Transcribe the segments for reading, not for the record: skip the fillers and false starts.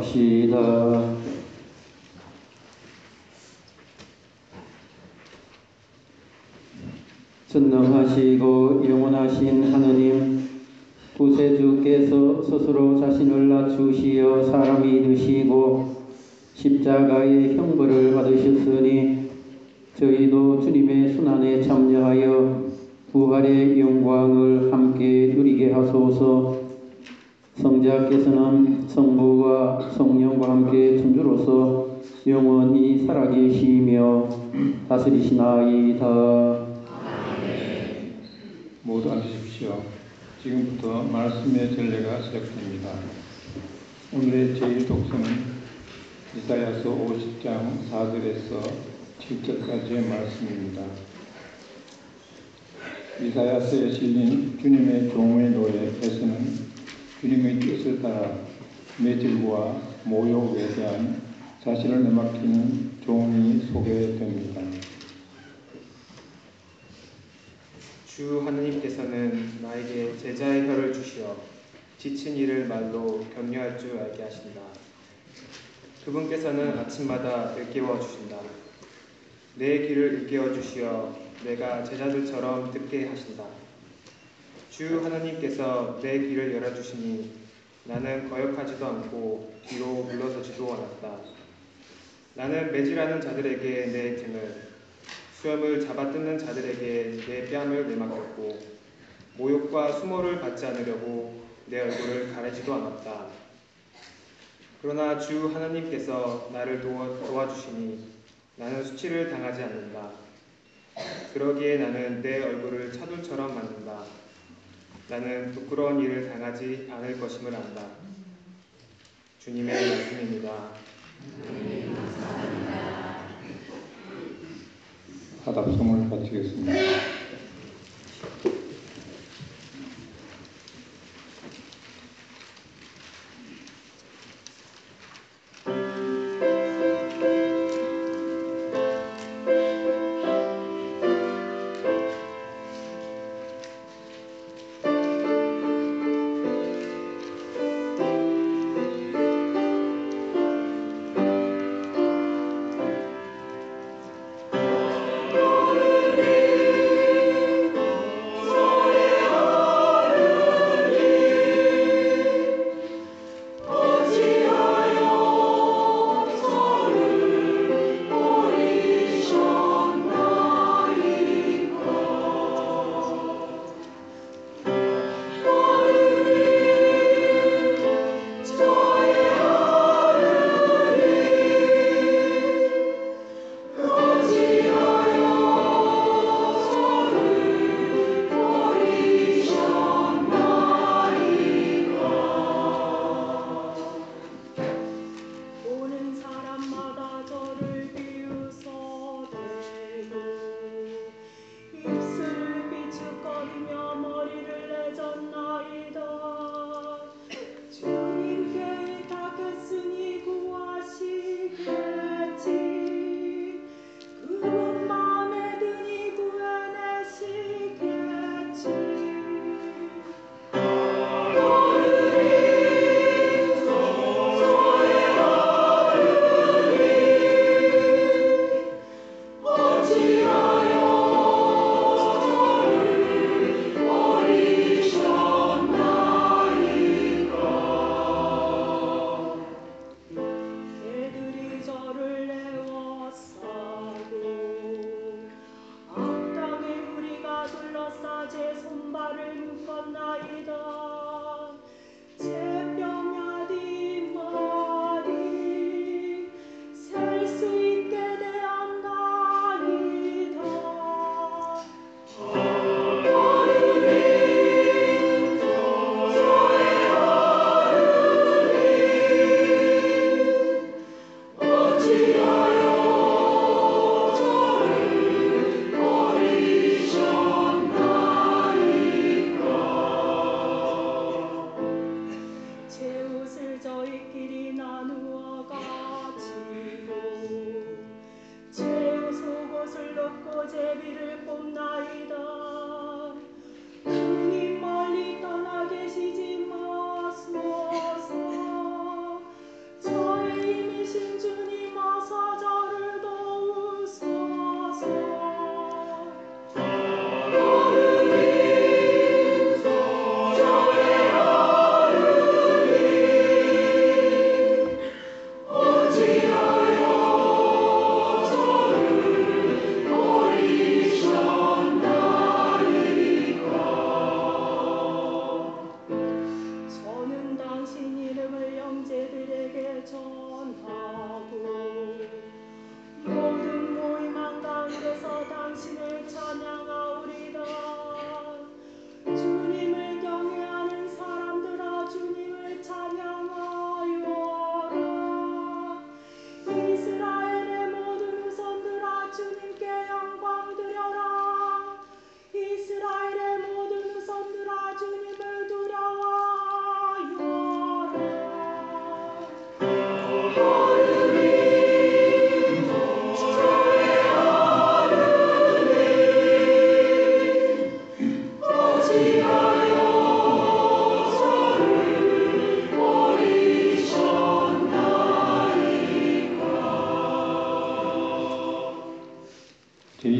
기도합시다. 전능하시고 영원하신 하느님, 구세주께서 스스로 자신을 낮추시어 사람이 되시고 십자가의 형벌을 받으셨으니 저희도 주님의 순환에 참여하여 부활의 영광을 함께 누리게 하소서. 성자께서는 성부와 성령과 함께 천주로서 영원히 살아계시며 다스리시나이다. 모두 앉으십시오. 지금부터 말씀의 전례가 시작됩니다. 오늘의 제1 독서는 이사야서 50장 4절에서 7절까지의 말씀입니다. 이사야서에 실린 주님의 종의 노래에서는 주님의 뜻을 따라 매질과 모욕에 대한 자신을 내맡기는 종이 소개됩니다. 주 하느님께서는 나에게 제자의 혀를 주시어 지친 이를 말로 격려할 줄 알게 하신다. 그분께서는 아침마다 일깨워 주신다. 내 귀를 일깨워 주시어 내가 제자들처럼 듣게 하신다. 주 하느님께서 내 귀를 열어주시니 나는 거역하지도 않고 뒤로 물러서지도 않았다. 나는 매질하는 자들에게 내 등을, 수염을 잡아뜯는 자들에게 내 뺨을 내맡겼고 모욕과 수모를 받지 않으려고 내 얼굴을 가리지도 않았다. 그러나 주 하나님께서 나를 도와주시니 나는 수치를 당하지 않는다. 그러기에 나는 내 얼굴을 차돌처럼 만든다. 나는 부끄러운 일을 당하지 않을 것임을 안다. 주님의 말씀입니다. 화답성을 바치겠습니다.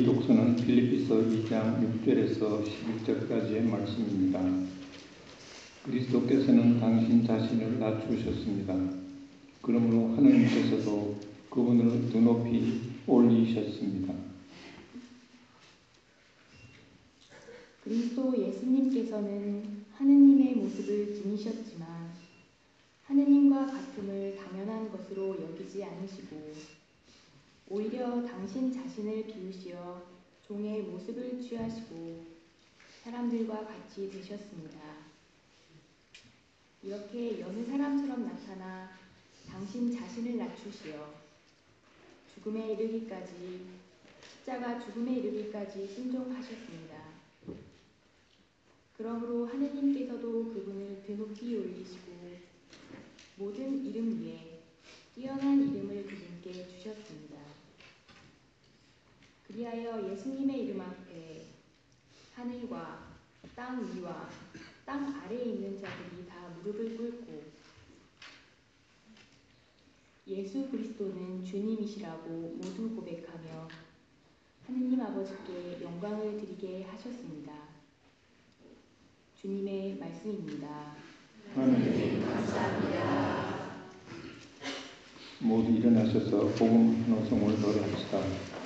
우리 독서는 빌립비서 2장 6절에서 11절까지의 말씀입니다. 그리스도께서는 당신 자신을 낮추셨습니다. 그러므로 하느님께서도 그분을 더 높이 올리셨습니다. 그리스도 예수님께서는 하느님의 모습을 지니셨지만 하느님과 같음을 당연한 것으로 여기지 않으시고 오히려 당신 자신을 비우시어 종의 모습을 취하시고 사람들과 같이 되셨습니다. 이렇게 여느 사람처럼 나타나 당신 자신을 낮추시어 죽음에 이르기까지 십자가 죽음에 이르기까지 순종하셨습니다. 그러므로 하느님께서도 그분을 더 높이 올리시고 모든 이름 위에 뛰어난 이름을 그분께 주셨습니다. 그리하여 예수님의 이름 앞에 하늘과 땅 위와 땅 아래에 있는 자들이 다 무릎을 꿇고 예수 그리스도는 주님이시라고 모두 고백하며 하느님 아버지께 영광을 드리게 하셨습니다. 주님의 말씀입니다. 하나님 감사합니다. 모두 일어나셔서 복음 헌송을 노래합시다.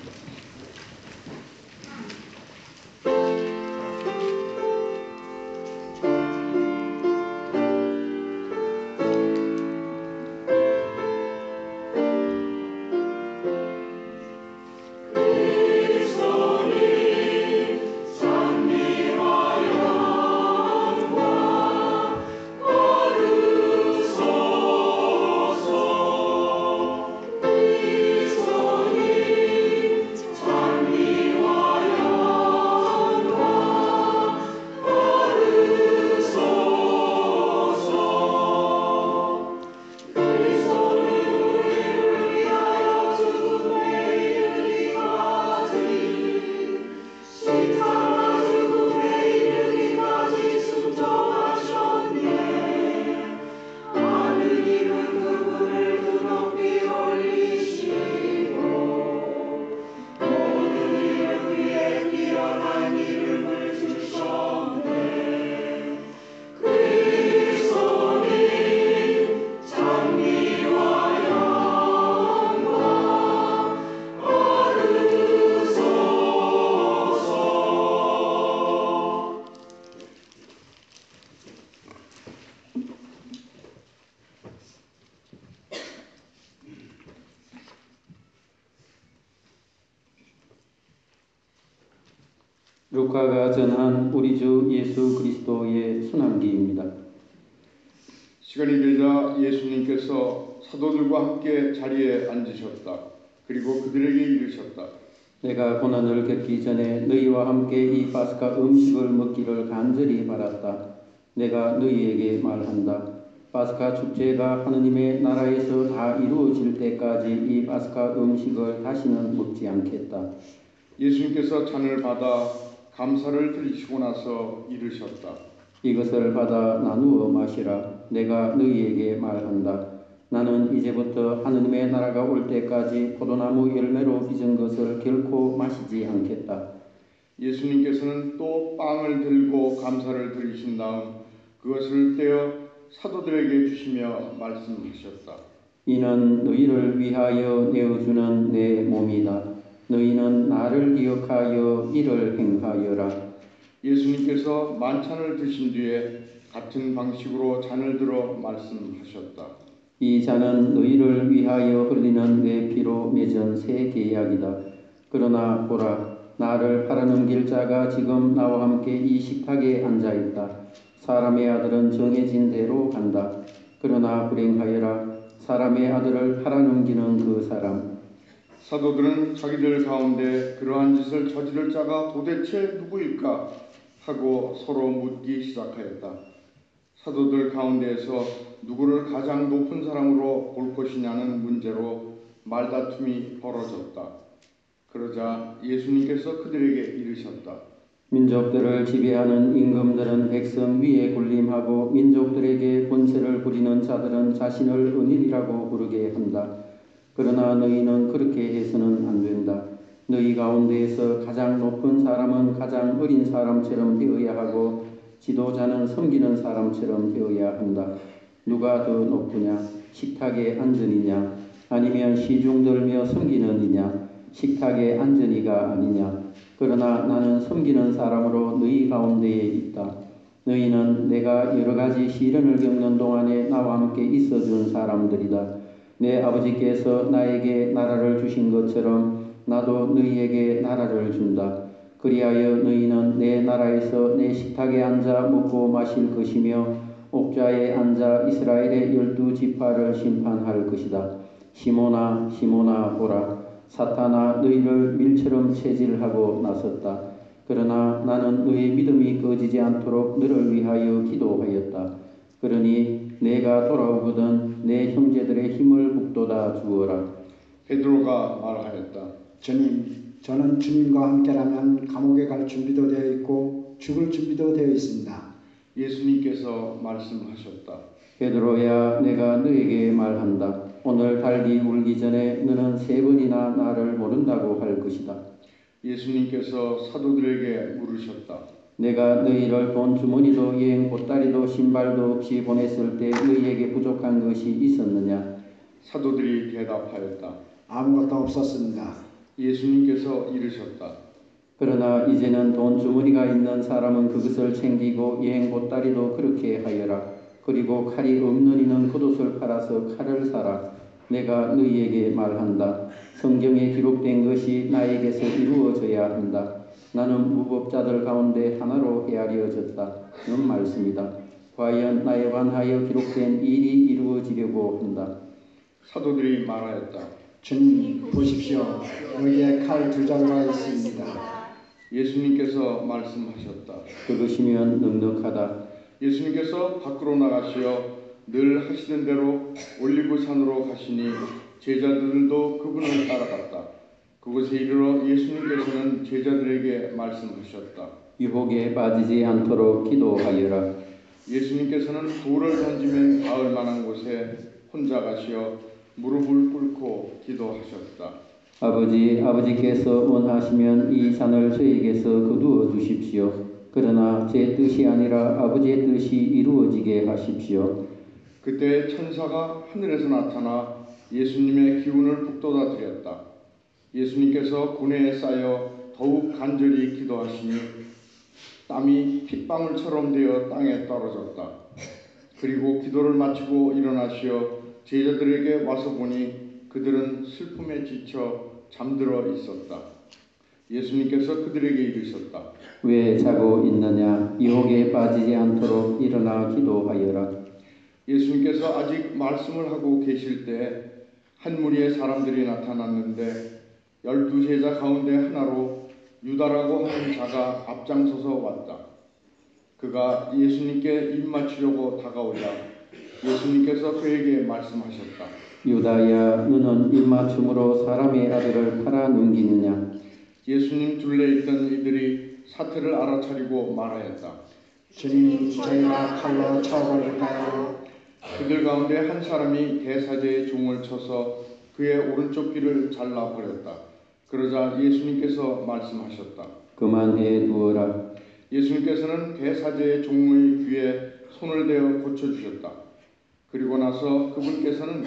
루카가 전한 우리 주 예수 그리스도의 순환기입니다. 시간이 되자 예수님께서 사도들과 함께 자리에 앉으셨다. 그리고 그들에게 이르셨다. 내가 고난을 겪기 전에 너희와 함께 이 파스카 음식을 먹기를 간절히 바랐다. 내가 너희에게 말한다. 파스카 축제가 하느님의 나라에서 다 이루어질 때까지 이 파스카 음식을 다시는 먹지 않겠다. 예수님께서 잔을 받아 감사를 드리시고 나서 이르셨다. 이것을 받아 나누어 마시라. 내가 너희에게 말한다. 나는 이제부터 하느님의 나라가 올 때까지 포도나무 열매로 빚은 것을 결코 마시지 않겠다. 예수님께서는 또 빵을 들고 감사를 드리신 다음 그것을 떼어 사도들에게 주시며 말씀하셨다. 이는 너희를 위하여 내어주는 내 몸이다. 너희는 나를 기억하여 이를 행하여라. 예수님께서 만찬을 드신 뒤에 같은 방식으로 잔을 들어 말씀하셨다. 이 잔은 너희를 위하여 흘리는 내 피로 맺은 새 계약이다. 그러나 보라, 나를 팔아넘길 자가 지금 나와 함께 이 식탁에 앉아있다. 사람의 아들은 정해진 대로 간다. 그러나 불행하여라, 사람의 아들을 팔아넘기는 그 사람. 사도들은 자기들 가운데 그러한 짓을 저지를 자가 도대체 누구일까 하고 서로 묻기 시작하였다. 사도들 가운데에서 누구를 가장 높은 사람으로 볼 것이냐는 문제로 말다툼이 벌어졌다. 그러자 예수님께서 그들에게 이르셨다. 민족들을 지배하는 임금들은 백성 위에 군림하고 민족들에게 권세를 부리는 자들은 자신을 은인이라고 부르게 한다. 그러나 너희는 그렇게 해서는 안 된다. 너희 가운데에서 가장 높은 사람은 가장 어린 사람처럼 되어야 하고 지도자는 섬기는 사람처럼 되어야 한다. 누가 더 높으냐? 식탁에 앉으니냐? 아니면 시중 들며 섬기는 이냐? 식탁에 앉으니가 아니냐? 그러나 나는 섬기는 사람으로 너희 가운데에 있다. 너희는 내가 여러 가지 시련을 겪는 동안에 나와 함께 있어준 사람들이다. 내 아버지께서 나에게 나라를 주신 것처럼 나도 너희에게 나라를 준다. 그리하여 너희는 내 나라에서 내 식탁에 앉아 먹고 마실 것이며 옥좌에 앉아 이스라엘의 12지파를 심판할 것이다. 시몬아 시몬아 보라, 사탄아 너희를 밀처럼 체질하고 나섰다. 그러나 나는 너희 믿음이 꺼지지 않도록 너를 위하여 기도하였다. 그러니 내가 돌아오거든 내 형제들의 힘을 북돋아 주어라. 베드로가 말하였다. 주님, 저는 주님과 함께라면 감옥에 갈 준비도 되어 있고 죽을 준비도 되어 있습니다. 예수님께서 말씀하셨다. 베드로야, 내가 너에게 말한다. 오늘 달기 울기 전에 너는 3번이나 나를 모른다고 할 것이다. 예수님께서 사도들에게 물으셨다. 내가 너희를 돈 주머니도 여행 보따리도 신발도 없이 보냈을 때 너희에게 부족한 것이 있었느냐? 사도들이 대답하였다. 아무것도 없었습니다. 예수님께서 이르셨다. 그러나 이제는 돈 주머니가 있는 사람은 그것을 챙기고 여행 보따리도 그렇게 하여라. 그리고 칼이 없는 이는 겉옷을 팔아서 칼을 사라. 내가 너희에게 말한다. 성경에 기록된 것이 나에게서 이루어져야 한다. 나는 무법자들 가운데 하나로 헤아려졌다. 는 말씀이다. 과연 나에 관하여 기록된 일이 이루어지려고 한다. 사도들이 말하였다. 주님, 보십시오. 여기에 칼 2자루가 있습니다. 예수님께서 말씀하셨다. 그것이면 넉넉하다. 예수님께서 밖으로 나가시어 늘 하시던 대로 올리브산으로 가시니 제자들도 그분을 따라갔다. 그곳에 이르러 예수님께서는 제자들에게 말씀하셨다. 유혹에 빠지지 않도록 기도하여라. 예수님께서는 돌을 던지면 닿을 만한 곳에 혼자 가시어 무릎을 꿇고 기도하셨다. 아버지께서 원하시면 이 잔을 저에게서 거두어 주십시오. 그러나 제 뜻이 아니라 아버지의 뜻이 이루어지게 하십시오. 그때 천사가 하늘에서 나타나 예수님의 기운을 북돋아 드렸다. 예수님께서 고뇌에 쌓여 더욱 간절히 기도하시니 땀이 핏방울처럼 되어 땅에 떨어졌다. 그리고 기도를 마치고 일어나시어 제자들에게 와서 보니 그들은 슬픔에 지쳐 잠들어 있었다. 예수님께서 그들에게 이르셨다. 왜 자고 있느냐? 유혹에 빠지지 않도록 일어나 기도하여라. 예수님께서 아직 말씀을 하고 계실 때 한 무리의 사람들이 나타났는데 12제자 가운데 하나로 유다라고 하는 자가 앞장서서 왔다. 그가 예수님께 입 맞추려고 다가오자 예수님께서 그에게 말씀하셨다. 유다야, 너는 입맞춤으로 사람의 아들을 팔아 넘기느냐? 예수님 둘레 있던 이들이 사태를 알아차리고 말하였다. 주님, 저희가 칼로 쳐버릴까요? 그들 가운데 한 사람이 대사제의 종을 쳐서 그의 오른쪽 귀를 잘라버렸다. 그러자 예수님께서 말씀하셨다. 그만해 두어라. 예수님께서는 대사제의 종의 귀에 손을 대어 고쳐주셨다. 그리고 나서 그분께서는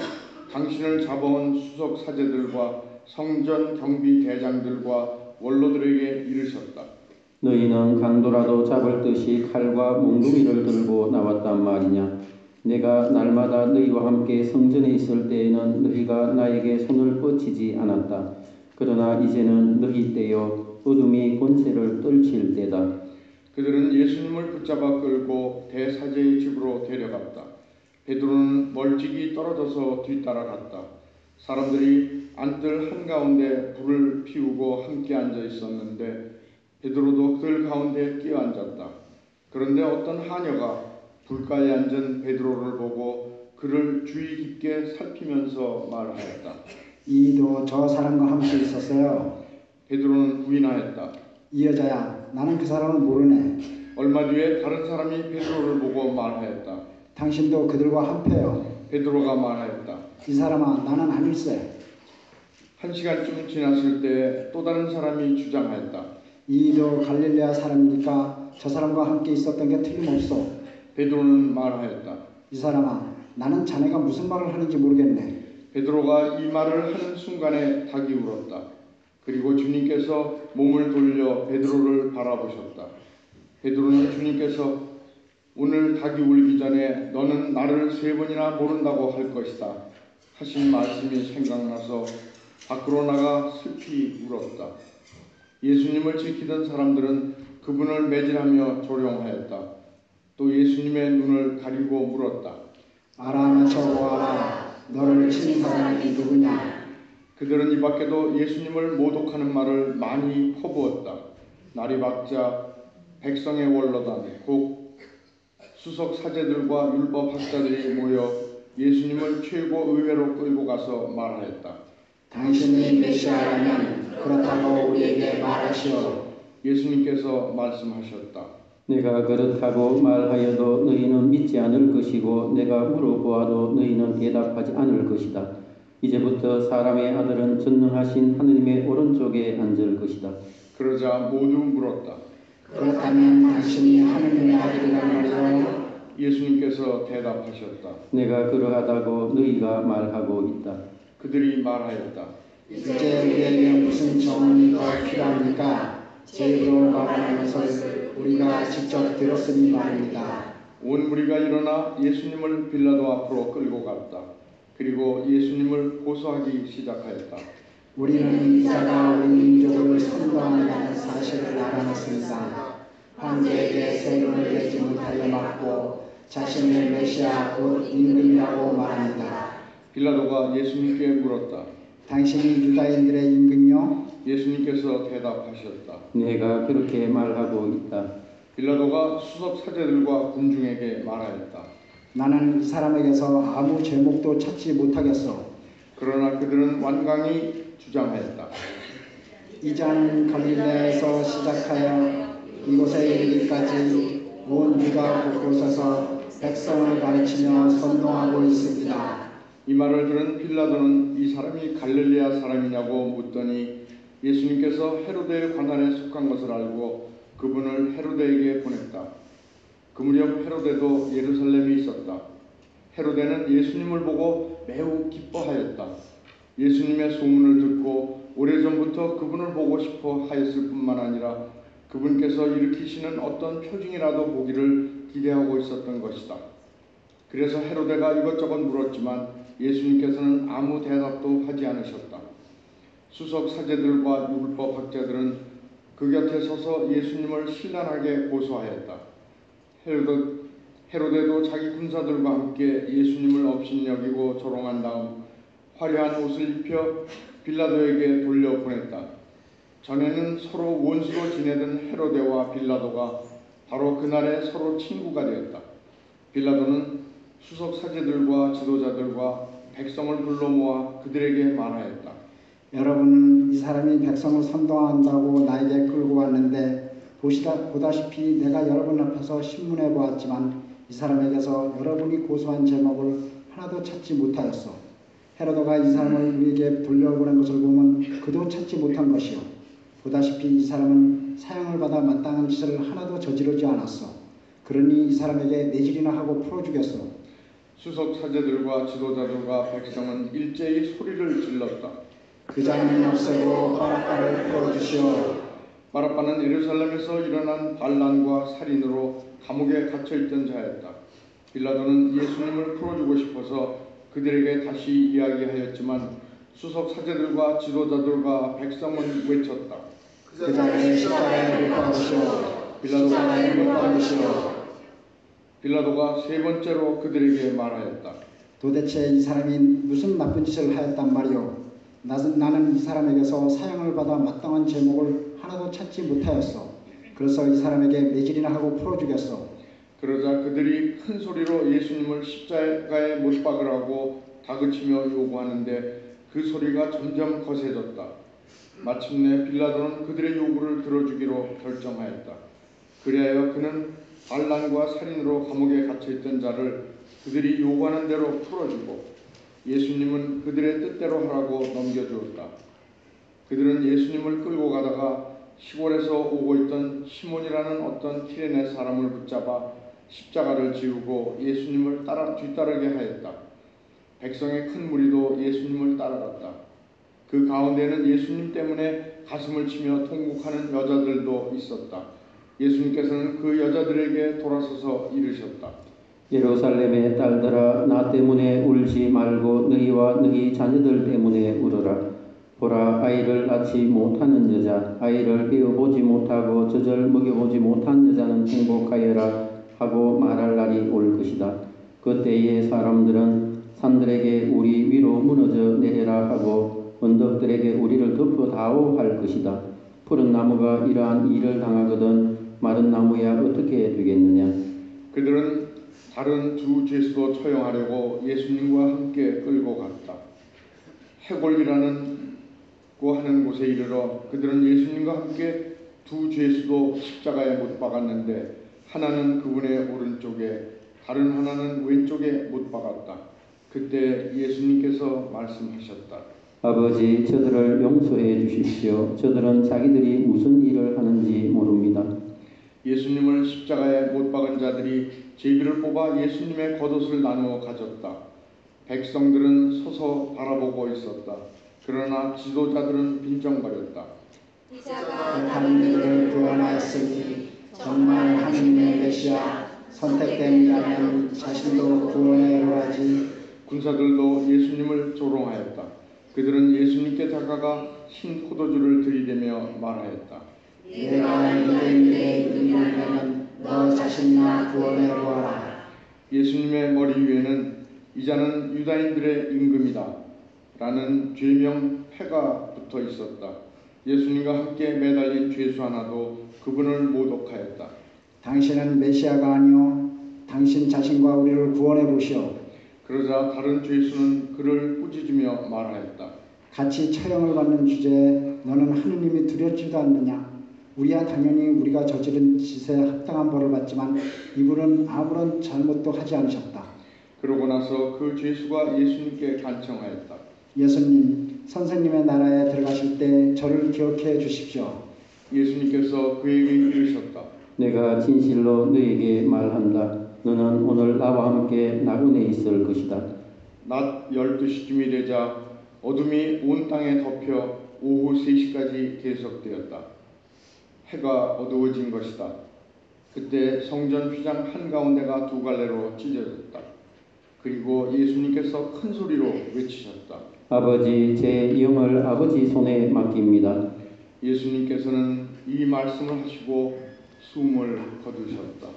당신을 잡아온 수석 사제들과 성전 경비 대장들과 원로들에게 이르셨다. 너희는 강도라도 잡을 듯이 칼과 몽둥이를 들고 나왔단 말이냐? 내가 날마다 너희와 함께 성전에 있을 때에는 너희가 나에게 손을 뻗치지 않았다. 그러나 이제는 너희 때요 어둠이 권세를 떨칠 때다. 그들은 예수님을 붙잡아 끌고 대사제의 집으로 데려갔다. 베드로는 멀찍이 떨어져서 뒤따라갔다. 사람들이 안뜰 한가운데 불을 피우고 함께 앉아 있었는데 베드로도 그들 가운데 끼어앉았다. 그런데 어떤 하녀가 불가에 앉은 베드로를 보고 그를 주의 깊게 살피면서 말하였다. 이도 저 사람과 함께 있었어요. 베드로는 부인하였다. 이 여자야, 나는 그 사람을 모르네. 얼마 뒤에 다른 사람이 베드로를 보고 말하였다. 당신도 그들과 한패요. 베드로가 말하였다. 이 사람아, 나는 아닐세. 1시간쯤 지났을 때 또 다른 사람이 주장하였다. 이도 갈릴레아 사람이니까 저 사람과 함께 있었던 게 틀림없어. 베드로는 말하였다. 이 사람아, 나는 자네가 무슨 말을 하는지 모르겠네. 베드로가 이 말을 하는 순간에 닭이 울었다. 그리고 주님께서 몸을 돌려 베드로를 바라보셨다. 베드로는 주님께서 오늘 닭이 울기 전에 너는 나를 3번이나 모른다고 할 것이다 하신 말씀이 생각나서 밖으로 나가 슬피 울었다. 예수님을 지키던 사람들은 그분을 매질하며 조롱하였다. 또 예수님의 눈을 가리고 물었다. 알아맞혀 보아라. 너를 친 사람이 누구냐? 그들은 이 밖에도 예수님을 모독하는 말을 많이 퍼부었다. 날이 밝자 백성의 원로단 곧 수석 사제들과 율법 학자들이 모여 예수님을 최고 의회로 끌고 가서 말하였다. 당신이 메시아라면 그렇다고 우리에게 말하시오. 예수님께서 말씀하셨다. 내가 그렇다고 말하여도 너희는 믿지 않을 것이고 내가 물어보아도 너희는 대답하지 않을 것이다. 이제부터 사람의 아들은 전능하신 하느님의 오른쪽에 앉을 것이다. 그러자 모두 물었다. 그렇다면 당신이 하느님의 아들이란 말이오? 예수님께서 대답하셨다. 내가 그러하다고 너희가 말하고 있다. 그들이 말하였다. 이제 우리에게 무슨 정언이 더 필요합니까? 제 입으로 말하는 것을 우리가 직접 들었으니 말입니다. 온 무리가 일어나 예수님을 빌라도 앞으로 끌고 갔다. 그리고 예수님을 고소하기 시작하였다. 우리는 이자가 우리 민족을 선동한다는 사실을 알아냈습니다. 황제에게 세금을 내지 못하게 막고 자신을 메시아 곧 임금이라고 말합니다. 빌라도가 예수님께 물었다. 당신이 유다인들의 임금이요? 예수님께서 대답하셨다. 내가 그렇게 말하고 있다. 빌라도가 수석 사제들과 군중에게 말하였다. 나는 이 사람에게서 아무 죄목도 찾지 못하겠어. 그러나 그들은 완강히 주장하였다. 이자는 갈릴레에서 시작하여 이곳에 이르기까지 온 유다 곳곳에서 백성을 가르치며 선동하고 있습니다. 이 말을 들은 빌라도는 이 사람이 갈릴레아 사람이냐고 묻더니 예수님께서 헤로데의 관할에 속한 것을 알고 그분을 헤로데에게 보냈다. 그 무렵 헤로데도 예루살렘에 있었다. 헤로데는 예수님을 보고 매우 기뻐하였다. 예수님의 소문을 듣고 오래전부터 그분을 보고 싶어 하였을 뿐만 아니라 그분께서 일으키시는 어떤 표징이라도 보기를 기대하고 있었던 것이다. 그래서 헤로데가 이것저것 물었지만 예수님께서는 아무 대답도 하지 않으셨다. 수석 사제들과 율법 학자들은 그 곁에 서서 예수님을 신랄하게 고소하였다. 헤로데도 자기 군사들과 함께 예수님을 업신여기고 조롱한 다음 화려한 옷을 입혀 빌라도에게 돌려보냈다. 전에는 서로 원수로 지내던 헤로데와 빌라도가 바로 그날에 서로 친구가 되었다. 빌라도는 수석 사제들과 지도자들과 백성을 불러 모아 그들에게 말하였다. 여러분, 이 사람이 백성을 선동한다고 나에게 끌고 왔는데 보다시피 내가 여러분 앞에서 신문해 보았지만 이 사람에게서 여러분이 고소한 제목을 하나도 찾지 못하였소. 헤로도가 이 사람을 우리에게 돌려보낸 것을 보면 그도 찾지 못한 것이요. 보다시피 이 사람은 사형을 받아 마땅한 짓을 하나도 저지르지 않았어. 그러니 이 사람에게 내질이나 하고 풀어주겠소. 수석 사제들과 지도자들과 백성은 일제히 소리를 질렀다. 그 자는 없애고 바라바를 풀어주시오. 바라바는 예루살렘에서 일어난 반란과 살인으로 감옥에 갇혀있던 자였다. 빌라도는 예수님을 풀어주고 싶어서 그들에게 다시 이야기하였지만 수석 사제들과 지도자들과 백성은 외쳤다. 그 자를 십자가에 못 박으시오. 빌라도가 못 박으시오. 빌라도가 3번째로 그들에게 말하였다. 도대체 이 사람이 무슨 나쁜 짓을 하였단 말이오. 나는 이 사람에게서 사형을 받아 마땅한 제목을 하나도 찾지 못하였어. 그래서 이 사람에게 매질이나 하고 풀어주겠어. 그러자 그들이 큰 소리로 예수님을 십자가에 못 박으라고 다그치며 요구하는데 그 소리가 점점 거세졌다. 마침내 빌라도는 그들의 요구를 들어주기로 결정하였다. 그리하여 그는 반란과 살인으로 감옥에 갇혀있던 자를 그들이 요구하는 대로 풀어주고 예수님은 그들의 뜻대로 하라고 넘겨주었다. 그들은 예수님을 끌고 가다가 시골에서 오고 있던 시몬이라는 어떤 키레네 사람을 붙잡아 십자가를 지우고 예수님을 뒤따르게 하였다. 백성의 큰 무리도 예수님을 따라갔다. 그 가운데는 예수님 때문에 가슴을 치며 통곡하는 여자들도 있었다. 예수님께서는 그 여자들에게 돌아서서 이르셨다. 예루살렘의 딸들아, 나 때문에 울지 말고 너희와 너희 자녀들 때문에 울어라. 보라, 아이를 낳지 못하는 여자, 아이를 배워보지 못하고 젖을 먹여보지 못한 여자는 행복하여라 하고 말할 날이 올 것이다. 그때에 사람들은 산들에게 우리 위로 무너져 내려라 하고 언덕들에게 우리를 덮어다오 할 것이다. 푸른 나무가 이러한 일을 당하거든 마른 나무야 어떻게 되겠느냐. 그들은 다른 두 죄수도 처형하려고 예수님과 함께 끌고 갔다. 해골이라는 하는 곳에 이르러 그들은 예수님과 함께 두 죄수도 십자가에 못 박았는데 하나는 그분의 오른쪽에 다른 하나는 왼쪽에 못 박았다. 그때 예수님께서 말씀하셨다. 아버지, 저들을 용서해 주십시오. 저들은 자기들이 무슨 일을 하는지 모릅니다. 예수님을 십자가에 못 박은 자들이 제비를 뽑아 예수님의 겉옷을 나누어 가졌다. 백성들은 서서 바라보고 있었다. 그러나 지도자들은 빈정거렸다. 이자가 다른 이들을 구원하였으니 정말 하느님의 메시아 선택된 이라면 자신도 구원해 오라지. 군사들도 예수님을 조롱하였다. 그들은 예수님께 다가가 신 포도주를 들이대며 말하였다. 내가 유대인들의 임금이라면 너 자신이나 구원해 보아라. 예수님의 머리 위에는 이자는 유다인들의 임금이다 라는 죄명 패가 붙어 있었다. 예수님과 함께 매달린 죄수 하나도 그분을 모독하였다. 당신은 메시아가 아니오 당신 자신과 우리를 구원해 보시오. 그러자 다른 죄수는 그를 꾸짖으며 말하였다. 같이 처형을 받는 주제에 너는 하느님이 두렵지도 않느냐. 우리야 당연히 우리가 저지른 짓에 합당한 벌을 받지만 이분은 아무런 잘못도 하지 않으셨다. 그러고 나서 그 죄수가 예수님께 간청하였다. 예수님, 선생님의 나라에 들어가실 때 저를 기억해 주십시오. 예수님께서 그에게 이르셨다. 내가 진실로 너에게 말한다. 너는 오늘 나와 함께 나군에 있을 것이다. 낮 12시쯤이 되자 어둠이 온 땅에 덮여 오후 3시까지 계속되었다. 해가 어두워진 것이다. 그때 성전 휘장 한가운데가 두 갈래로 찢어졌다. 그리고 예수님께서 큰 소리로 외치셨다. 아버지, 제 영을 아버지 손에 맡깁니다. 예수님께서는 이 말씀을 하시고 숨을 거두셨다.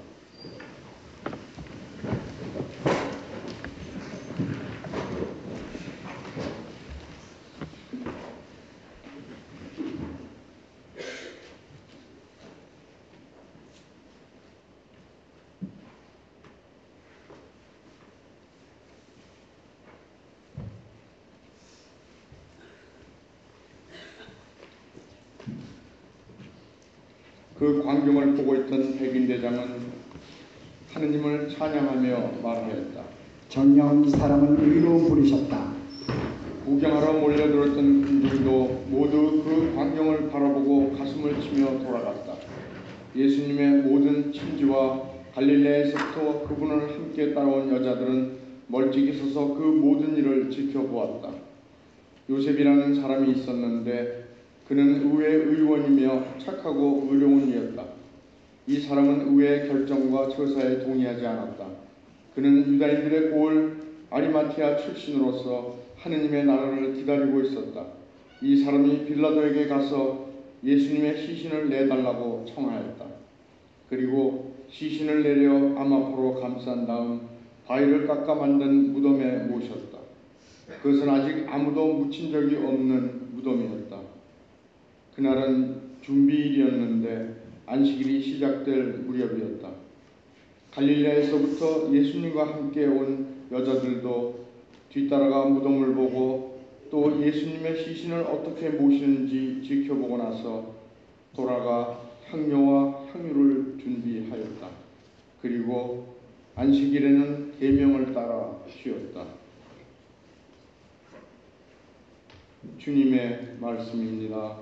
그 광경을 보고 있던 백인 대장은 하느님을 찬양하며 말하였다. 정녕 이 사람은 의로운 분이셨다. 구경하러 몰려들었던 군중도 모두 그 광경을 바라보고 가슴을 치며 돌아갔다. 예수님의 모든 친지와 갈릴레에서부터 그분을 함께 따라온 여자들은 멀찍이 서서 그 모든 일을 지켜보았다. 요셉이라는 사람이 있었는데 그는 의회 의원이며 착하고 의로운 이였다. 이 사람은 의회의 결정과 처사에 동의하지 않았다. 그는 유다인들의 고을 아리마티아 출신으로서 하느님의 나라를 기다리고 있었다. 이 사람이 빌라도에게 가서 예수님의 시신을 내달라고 청하였다. 그리고 시신을 내려 암 앞으로 감싼 다음 바위를 깎아 만든 무덤에 모셨다. 그것은 아직 아무도 묻힌 적이 없는 무덤이었다. 그날은 준비일이었는데 안식일이 시작될 무렵이었다. 갈릴레에서부터 예수님과 함께 온 여자들도 뒤따라가 무덤을 보고 또 예수님의 시신을 어떻게 모시는지 지켜보고 나서 돌아가 향료와 향유를 준비하였다. 그리고 안식일에는 계명을 따라 쉬었다. 주님의 말씀입니다.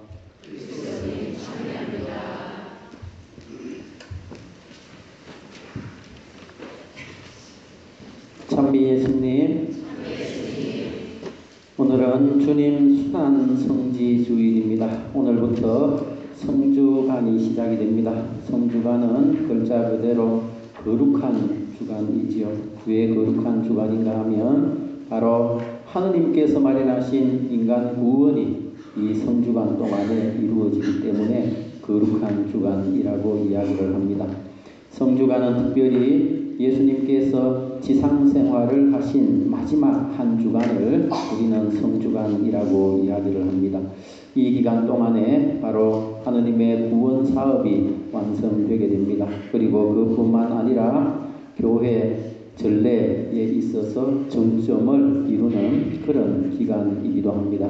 찬미 예수님, 오늘은 주님 순환 성지 주일입니다. 오늘부터 성주간이 시작이 됩니다. 성주간은 글자 그대로 거룩한 주간이지요. 왜 거룩한 주간인가 하면 바로 하느님께서 마련하신 인간 구원이 이 성주간 동안에 이루어지기 때문에 거룩한 주간이라고 이야기를 합니다. 성주간은 특별히 예수님께서 지상 생활을 하신 마지막 한 주간을 우리는 성주간이라고 이야기를 합니다. 이 기간 동안에 바로 하느님의 구원 사업이 완성되게 됩니다. 그리고 그뿐만 아니라 교회 전례에 있어서 정점을 이루는 그런 기간이기도 합니다.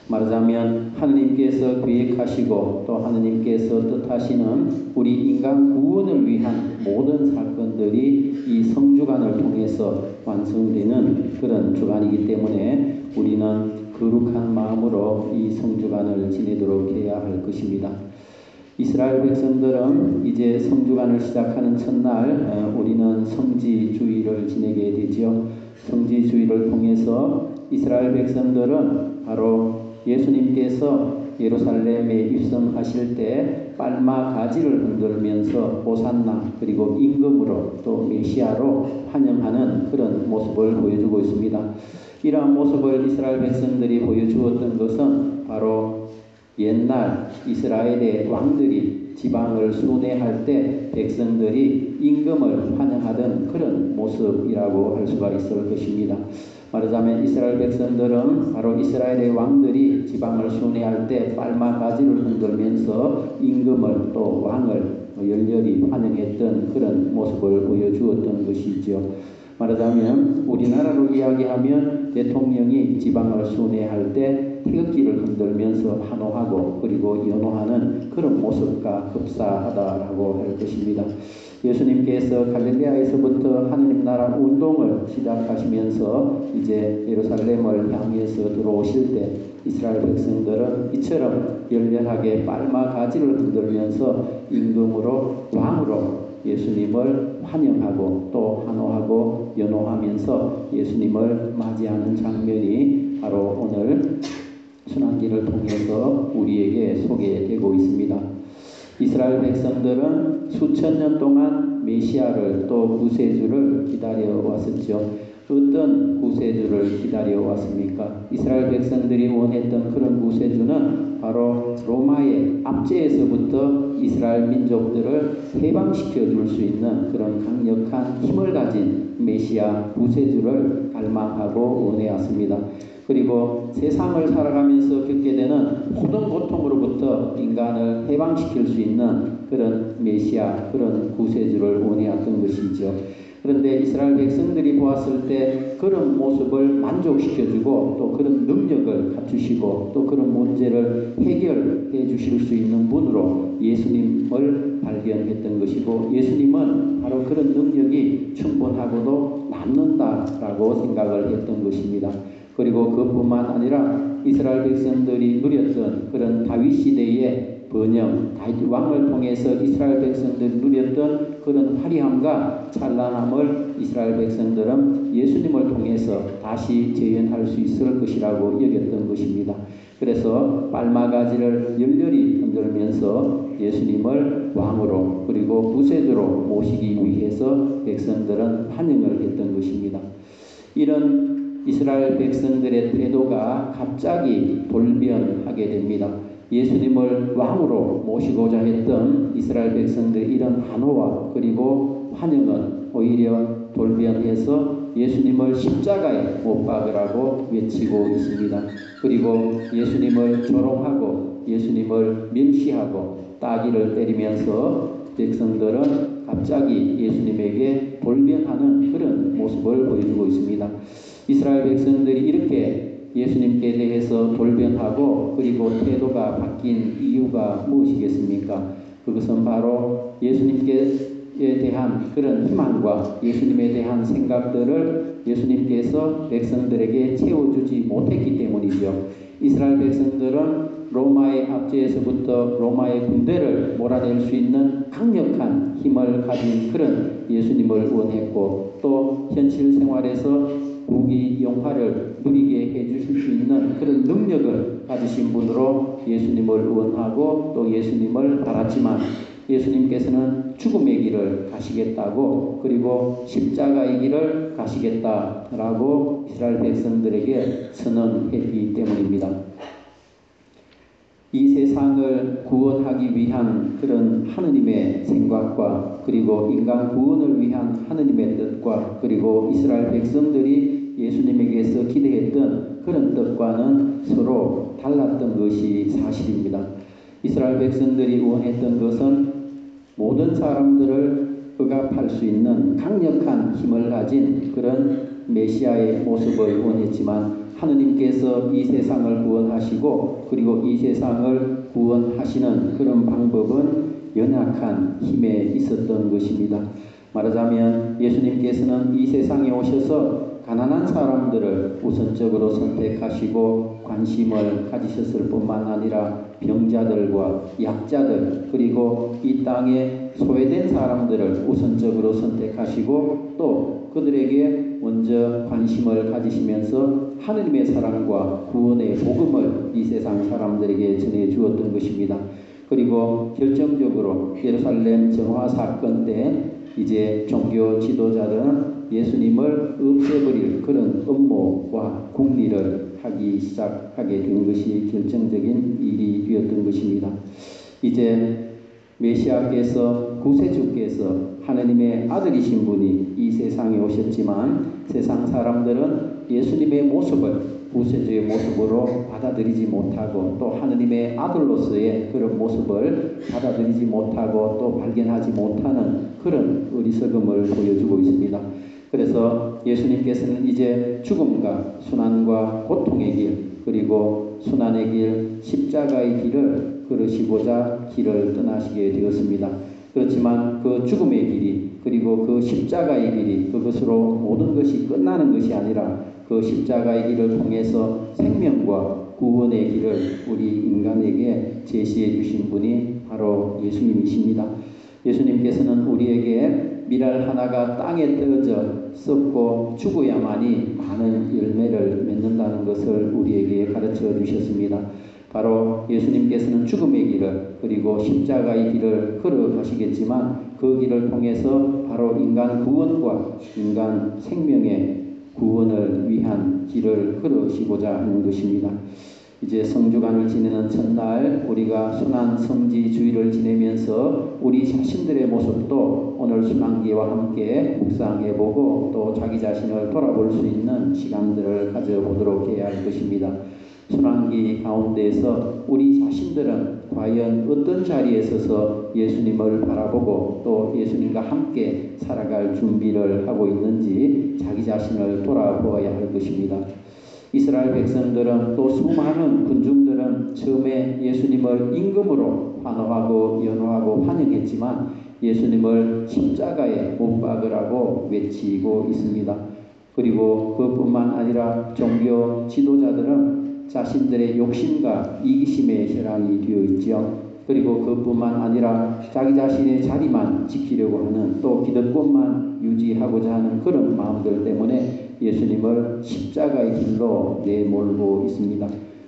말하자면 하느님께서 계획하시고 또 하느님께서 뜻하시는 우리 인간 구원을 위한 모든 사건들이 이 성주간을 통해서 완성되는 그런 주간이기 때문에 우리는 거룩한 마음으로 이 성주간을 지내도록 해야 할 것입니다. 이스라엘 백성들은 이제 성주간을 시작하는 첫날 우리는 성지주의를 지내게 되죠. 성지주의를 통해서 이스라엘 백성들은 바로 예수님께서 예루살렘에 입성하실 때 빨마 가지를 흔들면서 호산나 그리고 임금으로 또 메시아로 환영하는 그런 모습을 보여주고 있습니다. 이러한 모습을 이스라엘 백성들이 보여주었던 것은 바로 옛날 이스라엘의 왕들이 지방을 순회할 때 백성들이 임금을 환영하던 그런 모습이라고 할 수가 있을 것입니다. 말하자면 이스라엘 백성들은 바로 이스라엘의 왕들이 지방을 순회할 때 빨마 가지를 흔들면서 임금을 또 왕을 열렬히 환영했던 그런 모습을 보여주었던 것이죠. 말하자면 우리나라로 이야기하면 대통령이 지방을 순회할 때 태극기를 흔들면서 환호하고 그리고 연호하는 그런 모습과 흡사하다라고 할 것입니다. 예수님께서 갈릴레아에서부터 하느님 나라 운동을 시작하시면서 이제 예루살렘을 향해서 들어오실 때 이스라엘 백성들은 이처럼 열렬하게 빨마 가지를 흔들면서 임금으로 왕으로 예수님을 환영하고 또 환호하고 연호하면서 예수님을 맞이하는 장면이 바로 오늘 순환기를 통해서 우리에게 소개되고 있습니다. 이스라엘 백성들은 수천 년 동안 메시아를 또 구세주를 기다려 왔었죠. 어떤 구세주를 기다려 왔습니까? 이스라엘 백성들이 원했던 그런 구세주는 바로 로마의 압제에서부터 이스라엘 민족들을 해방시켜 줄 수 있는 그런 강력한 힘을 가진 메시아 구세주를 갈망하고 원해왔습니다. 그리고 세상을 살아가면서 겪게 되는 모든 고통으로부터 인간을 해방시킬 수 있는 그런 메시아, 그런 구세주를 원해왔던 것이죠. 그런데 이스라엘 백성들이 보았을 때 그런 모습을 만족시켜주고 또 그런 능력을 갖추시고 또 그런 문제를 해결해 주실 수 있는 분으로 예수님을 발견했던 것이고 예수님은 바로 그런 능력이 충분하고도 남는다라고 생각을 했던 것입니다. 그리고 그뿐만 아니라 이스라엘 백성들이 누렸던 그런 다윗 시대의 번영, 다윗 왕을 통해서 이스라엘 백성들이 누렸던 그런 화려함과 찬란함을 이스라엘 백성들은 예수님을 통해서 다시 재현할 수 있을 것이라고 여겼던 것입니다. 그래서 빨마가지를 열렬히 흔들면서 예수님을 왕으로 그리고 구세주로 모시기 위해서 백성들은 환영을 했던 것입니다. 이런 이스라엘 백성들의 태도가 갑자기 돌변하게 됩니다. 예수님을 왕으로 모시고자 했던 이스라엘 백성들의 이런 환호와 그리고 환영은 오히려 돌변해서 예수님을 십자가에 못 박으라고 외치고 있습니다. 그리고 예수님을 조롱하고 예수님을 멸시하고 따귀를 때리면서 백성들은 갑자기 예수님에게 돌변하는 그런 모습을 보여주고 있습니다. 이스라엘 백성들이 이렇게 예수님께 대해서 돌변하고 그리고 태도가 바뀐 이유가 무엇이겠습니까? 그것은 바로 예수님께 대한 그런 희망과 예수님에 대한 생각들을 예수님께서 백성들에게 채워주지 못했기 때문이죠. 이스라엘 백성들은 로마의 압제에서부터 로마의 군대를 몰아낼 수 있는 강력한 힘을 가진 그런 예수님을 원했고, 또 현실 생활에서 무기 영화를 누리게 해주실 수 있는 그런 능력을 가지신 분으로 예수님을 원하고 또 예수님을 바랐지만, 예수님께서는 죽음의 길을 가시겠다고, 그리고 십자가의 길을 가시겠다라고 이스라엘 백성들에게 선언했기 때문입니다. 이 세상을 구원하기 위한 그런 하느님의 생각과, 그리고 인간 구원을 위한 하느님의 뜻과, 그리고 이스라엘 백성들이 예수님에게서 기대했던 그런 뜻과는 서로 달랐던 것이 사실입니다. 이스라엘 백성들이 원했던 것은 모든 사람들을 억압할 수 있는 강력한 힘을 가진 그런 메시아의 모습을 원했지만, 하느님께서 이 세상을 구원하시고 그리고 이 세상을 구원하시는 그런 방법은 연약한 힘에 있었던 것입니다. 말하자면 예수님께서는 이 세상에 오셔서 가난한 사람들을 우선적으로 선택하시고 관심을 가지셨을 뿐만 아니라 병자들과 약자들, 그리고 이 땅에 소외된 사람들을 우선적으로 선택하시고 또 그들에게 먼저 관심을 가지시면서 하느님의 사랑과 구원의 복음을 이 세상 사람들에게 전해 주었던 것입니다. 그리고 결정적으로 예루살렘 정화 사건 때 이제 종교 지도자들은 예수님을 없애버릴 그런 음모와 궁리를 하기 시작하게 된 것이 결정적인 일이 되었던 것입니다. 이제 메시아께서, 구세주께서 하느님의 아들이신 분이 이 세상에 오셨지만 세상 사람들은 예수님의 모습을 구세주의 모습으로 받아들이지 못하고 또 하느님의 아들로서의 그런 모습을 받아들이지 못하고 또 발견하지 못하는 그런 어리석음을 보여주고 있습니다. 그래서 예수님께서는 이제 죽음과 순환과 고통의 길, 그리고 순환의 길, 십자가의 길을 걸으시고자 길을 떠나시게 되었습니다. 그렇지만 그 죽음의 길이, 그리고 그 십자가의 길이 그것으로 모든 것이 끝나는 것이 아니라 그 십자가의 길을 통해서 생명과 구원의 길을 우리 인간에게 제시해 주신 분이 바로 예수님이십니다. 예수님께서는 우리에게 밀알 하나가 땅에 떨어져 썩고 죽어야만이 많은 열매를 맺는다는 것을 우리에게 가르쳐 주셨습니다. 바로 예수님께서는 죽음의 길을, 그리고 십자가의 길을 걸어가시겠지만 그 길을 통해서 바로 인간 구원과 인간 생명의 구원을 위한 길을 걸으시고자 하는 것입니다. 이제 성주간을 지내는 첫날 우리가 순환 성지 주일을 지내면서 우리 자신들의 모습도 오늘 순환기와 함께 묵상해보고 또 자기 자신을 돌아볼 수 있는 시간들을 가져보도록 해야 할 것입니다. 순환기 가운데에서 우리 자신들은 과연 어떤 자리에 서서 예수님을 바라보고 또 예수님과 함께 살아갈 준비를 하고 있는지 자기 자신을 돌아보아야 할 것입니다. 이스라엘 백성들은 또 수많은 군중들은 처음에 예수님을 임금으로 환호하고 연호하고 환영했지만 예수님을 십자가에 못 박으라고 외치고 있습니다. 그리고 그뿐만 아니라 종교 지도자들은 자신들의 욕심과 이기심의 혈안이 되어 있죠. 그리고 그뿐만 아니라 자기 자신의 자리만 지키려고 하는, 또 기득권만 유지하고자 하는 그런 마음들 때문에 예수님을 십자가의 길로 내몰고 있습니다.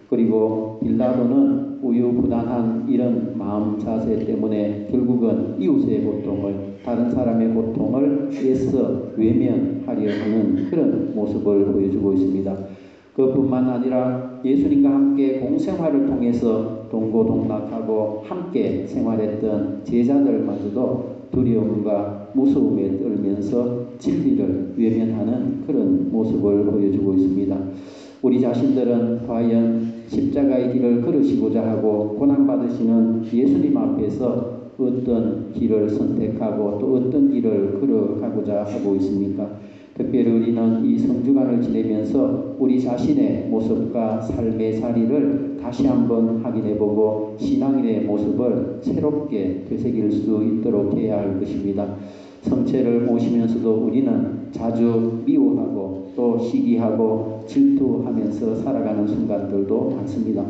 그리고 빌라도는 우유부단한 이런 마음 자세 때문에 결국은 이웃의 고통을, 다른 사람의 고통을 애써 외면하려 하는 그런 모습을 보여주고 있습니다. 그뿐만 아니라 예수님과 함께 공생활을 통해서 동고동락하고 함께 생활했던 제자들마저도 두려움과 무서움에 떨면서 진리를 외면하는 그런 모습을 보여주고 있습니다. 우리 자신들은 과연 십자가의 길을 걸으시고자 하고 고난받으시는 예수님 앞에서 어떤 길을 선택하고 또 어떤 길을 걸어가고자 하고 있습니까? 특별히 우리는 이 성주간을 지내면서 우리 자신의 모습과 삶의 자리를 다시 한번 확인해보고 신앙인의 모습을 새롭게 되새길 수 있도록 해야 할 것입니다. 성체를 모시면서도 우리는 자주 미워하고 또 시기하고 질투하면서 살아가는 순간들도 많습니다.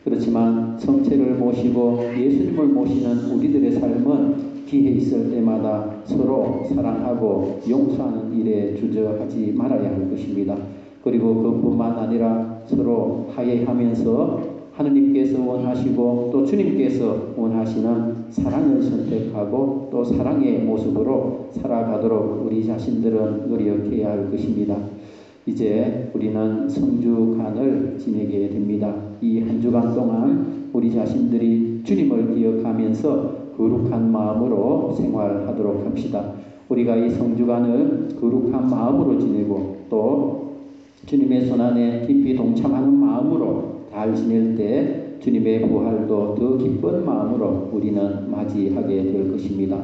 그렇지만 성체를 모시고 예수님을 모시는 우리들의 삶은 기회 있을 때마다 서로 사랑하고 용서하는 일에 주저하지 말아야 할 것입니다. 그리고 그뿐만 아니라 서로 화해하면서 하느님께서 원하시고 또 주님께서 원하시는 사랑을 선택하고 또 사랑의 모습으로 살아가도록 우리 자신들은 노력해야 할 것입니다. 이제 우리는 성주간을 지내게 됩니다. 이 한 주간 동안 우리 자신들이 주님을 기억하면서 거룩한 마음으로 생활하도록 합시다. 우리가 이 성주간을 거룩한 마음으로 지내고 또 주님의 손안에 깊이 동참하는 마음으로 잘 지낼 때 주님의 부활도 더 기쁜 마음으로 우리는 맞이하게 될 것입니다.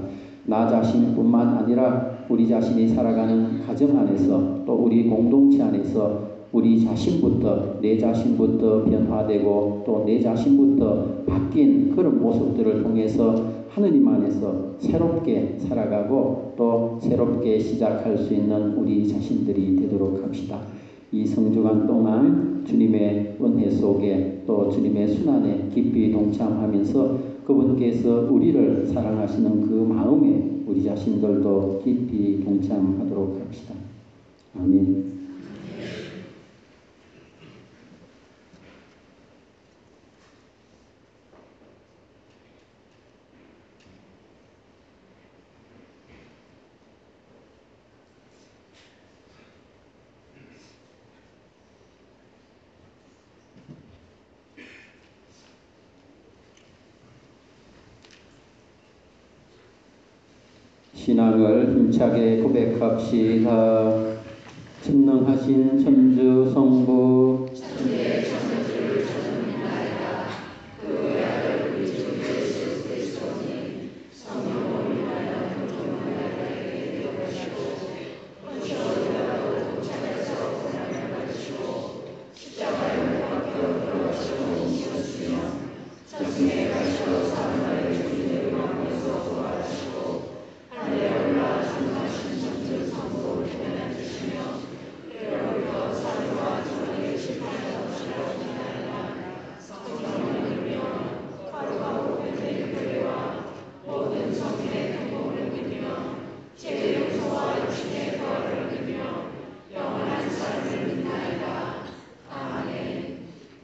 나 자신뿐만 아니라 우리 자신이 살아가는 가정 안에서 또 우리 공동체 안에서 우리 자신부터 내 자신부터 변화되고 또 내 자신부터 바뀐 그런 모습들을 통해서 하느님 안에서 새롭게 살아가고 또 새롭게 시작할 수 있는 우리 자신들이 되도록 합시다. 이 성주간 동안 주님의 은혜 속에 또 주님의 순환에 깊이 동참하면서 그분께서 우리를 사랑하시는 그 마음에 우리 자신들도 깊이 동참하도록 합시다. 아멘. 신앙을 힘차게 고백합시다. 전능하신 천주 성부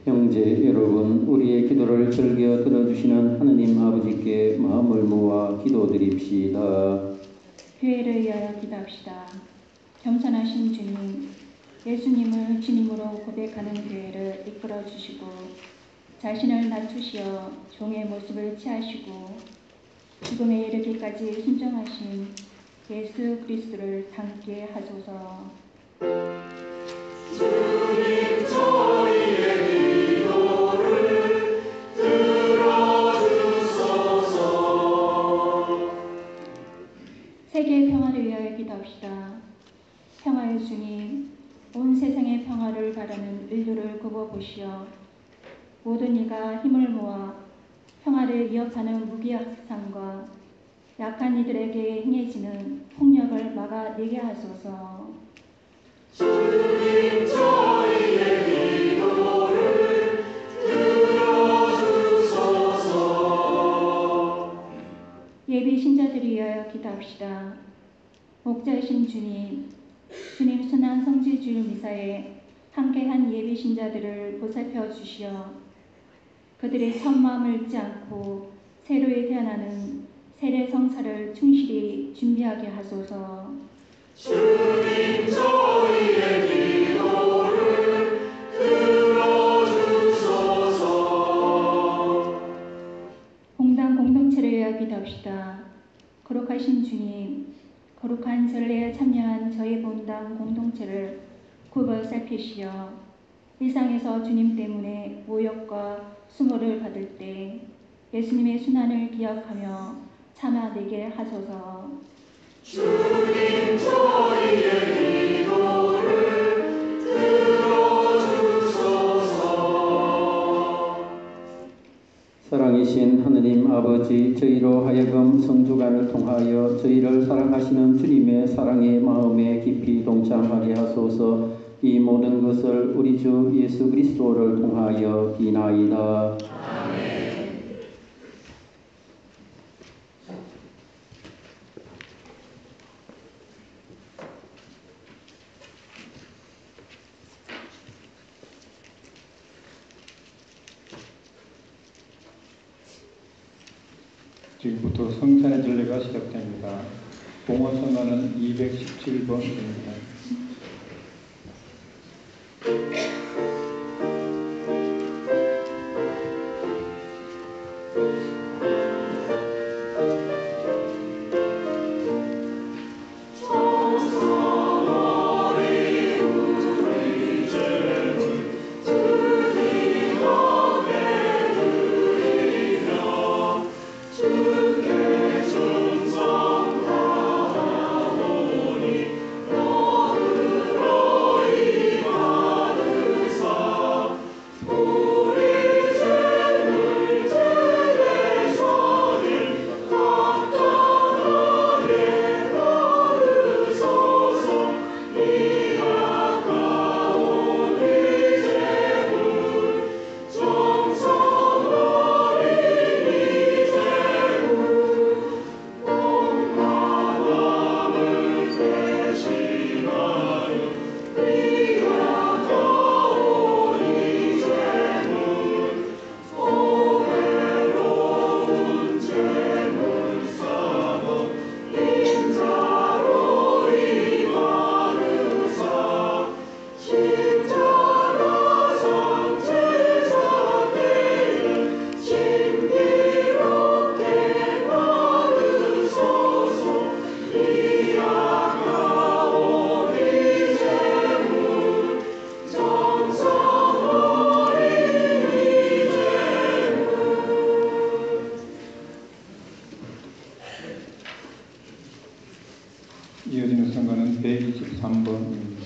형제 여러분, 우리의 기도를 즐겨 들어주시는 하느님 아버지께 마음을 모아 기도드립시다. 교회를 위하여 기도합시다. 겸손하신 주님, 예수님을 주님으로 고백하는 교회를 이끌어 주시고 자신을 낮추시어 종의 모습을 취하시고 죽음에 이르기까지 순종하신 예수 그리스도를 닮게 하소서. 주님 저희의 기도를 들어주소서. 세계 평화를 위하여 기도합시다. 평화의 주님, 온 세상의 평화를 바라는 인류를 굽어보시어 모든 이가 힘을 모아 평화를 위협하는 무기 확산과 약한 이들에게 행해지는 폭력을 막아내게 하소서. 주님 저희의 기도를 들어주소서. 예비 신자들을 위하여 기도합시다. 목자이신 주님, 주님 순환 성지주일 미사에 함께한 예비 신자들을 보살펴 주시어 그들의 첫 마음을 잊지 않고 새로이 태어나는 세례 성사를 충실히 준비하게 하소서. 주님 저희의 기도를 들어주소서. 공당 공동체를 위하여 기도합시다. 거룩하신 주님, 거룩한 전례에 참여한 저희 본당 공동체를 굽어 살피시어 일상에서 주님 때문에 모욕과 수모를 받을 때 예수님의 순환을 기억하며 참아내게 하소서. 주님 저희의 기도를 들어주소서. 사랑이신 하느님 아버지, 저희로 하여금 성주간을 통하여 저희를 사랑하시는 주님의 사랑의 마음에 깊이 동참하게 하소서. 이 모든 것을 우리 주 예수 그리스도를 통하여 비나이다. 지금부터 성찬의 전례가 시작됩니다. 봉헌성가는 217번입니다. 이어지는 성가는 123번입니다.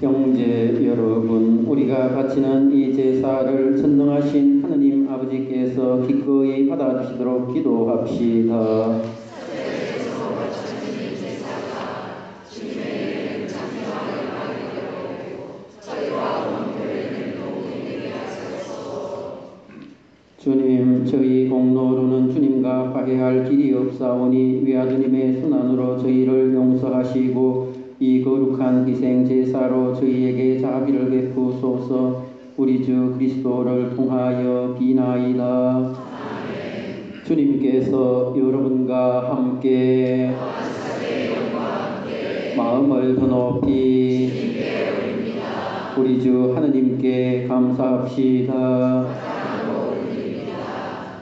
형제 여러분, 우리가 바치는 이 제사를 전능하신 하느님 아버지께서 기꺼이 받아주시도록 기도합시다. 주님, 저희 공로로는 주님과 화해할 길이 없사오니 외아드님의 순환으로 저희를 용서하시고 이 거룩한 희생 제사로 저희에게 자비를 베푸소서. 우리 주 그리스도를 통하여 비나이다. 주님께서 여러분과 함께 마음을 더 높이 우리 주 하느님께 감사합시다.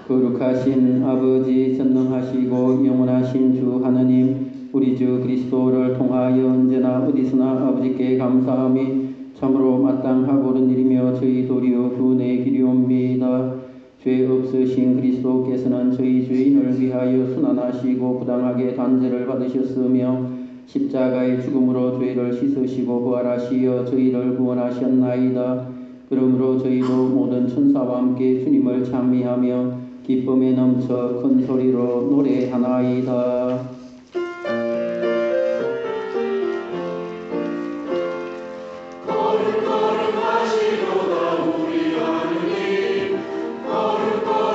거룩하신 아버지, 전능하시고 영원하신 주 하느님, 우리 주 그리스도를 통하여 언제나 어디서나 아버지께 감사함이 참으로 마땅하고 옳은 일이며 저희 도리어 구원의 길이옵니다. 죄 없으신 그리스도께서는 저희 죄인을 위하여 순환하시고 부당하게 단죄를 받으셨으며 십자가의 죽음으로 죄를 씻으시고 부활하시어 저희를 구원하셨나이다. 그러므로 저희도 모든 천사와 함께 주님을 찬미하며 기쁨에 넘쳐 큰 소리로 노래하나이다. 거룩거룩하시도다 우리 하느님, 거룩거룩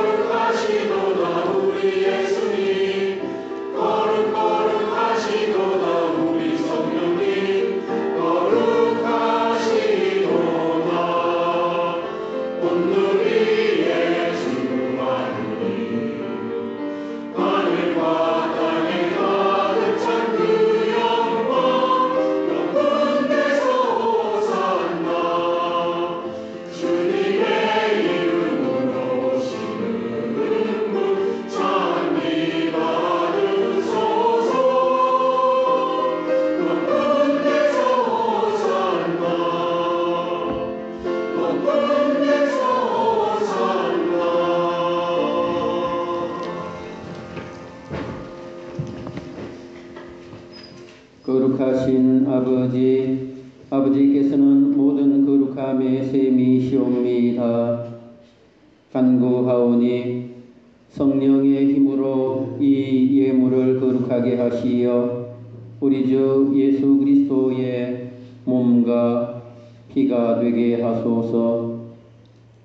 거룩하신 아버지께서는 모든 거룩함의 셈이시옵니다. 간구하오니 성령의 힘으로 이 예물을 거룩하게 하시어 우리 주 예수 그리스도의 몸과 피가 되게 하소서.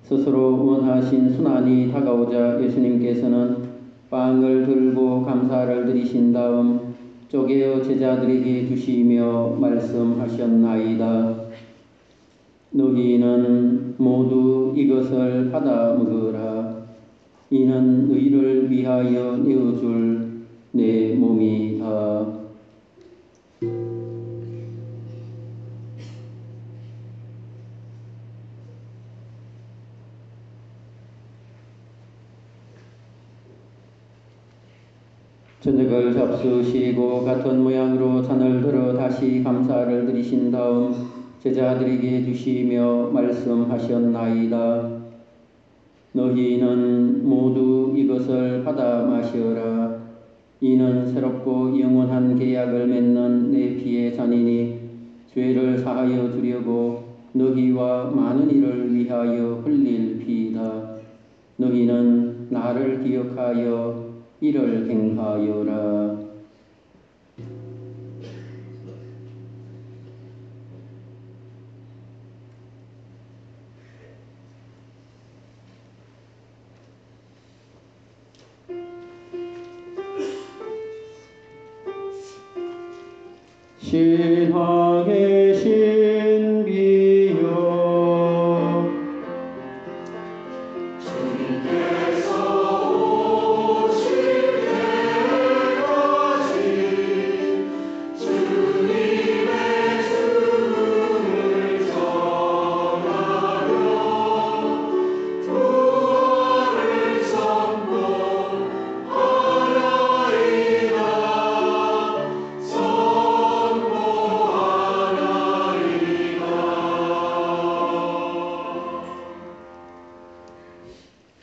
스스로 원하신 순환이 다가오자 예수님께서는 빵을 들고 감사를 드리신 다음 쪼개어 제자들에게 주시며 말씀하셨나이다. 너희는 모두 이것을 받아 먹으라. 이는 너희를 위하여 내어줄 내 몸이다. 저녁을 잡수시고 같은 모양으로 잔을 들어 다시 감사를 드리신 다음 제자들에게 주시며 말씀하셨나이다. 너희는 모두 이것을 받아 마시어라. 이는 새롭고 영원한 계약을 맺는 내 피의 잔이니 죄를 사하여 주려고 너희와 많은 이를 위하여 흘릴 피이다. 너희는 나를 기억하여 이를 행하여라. 신앙의 신비여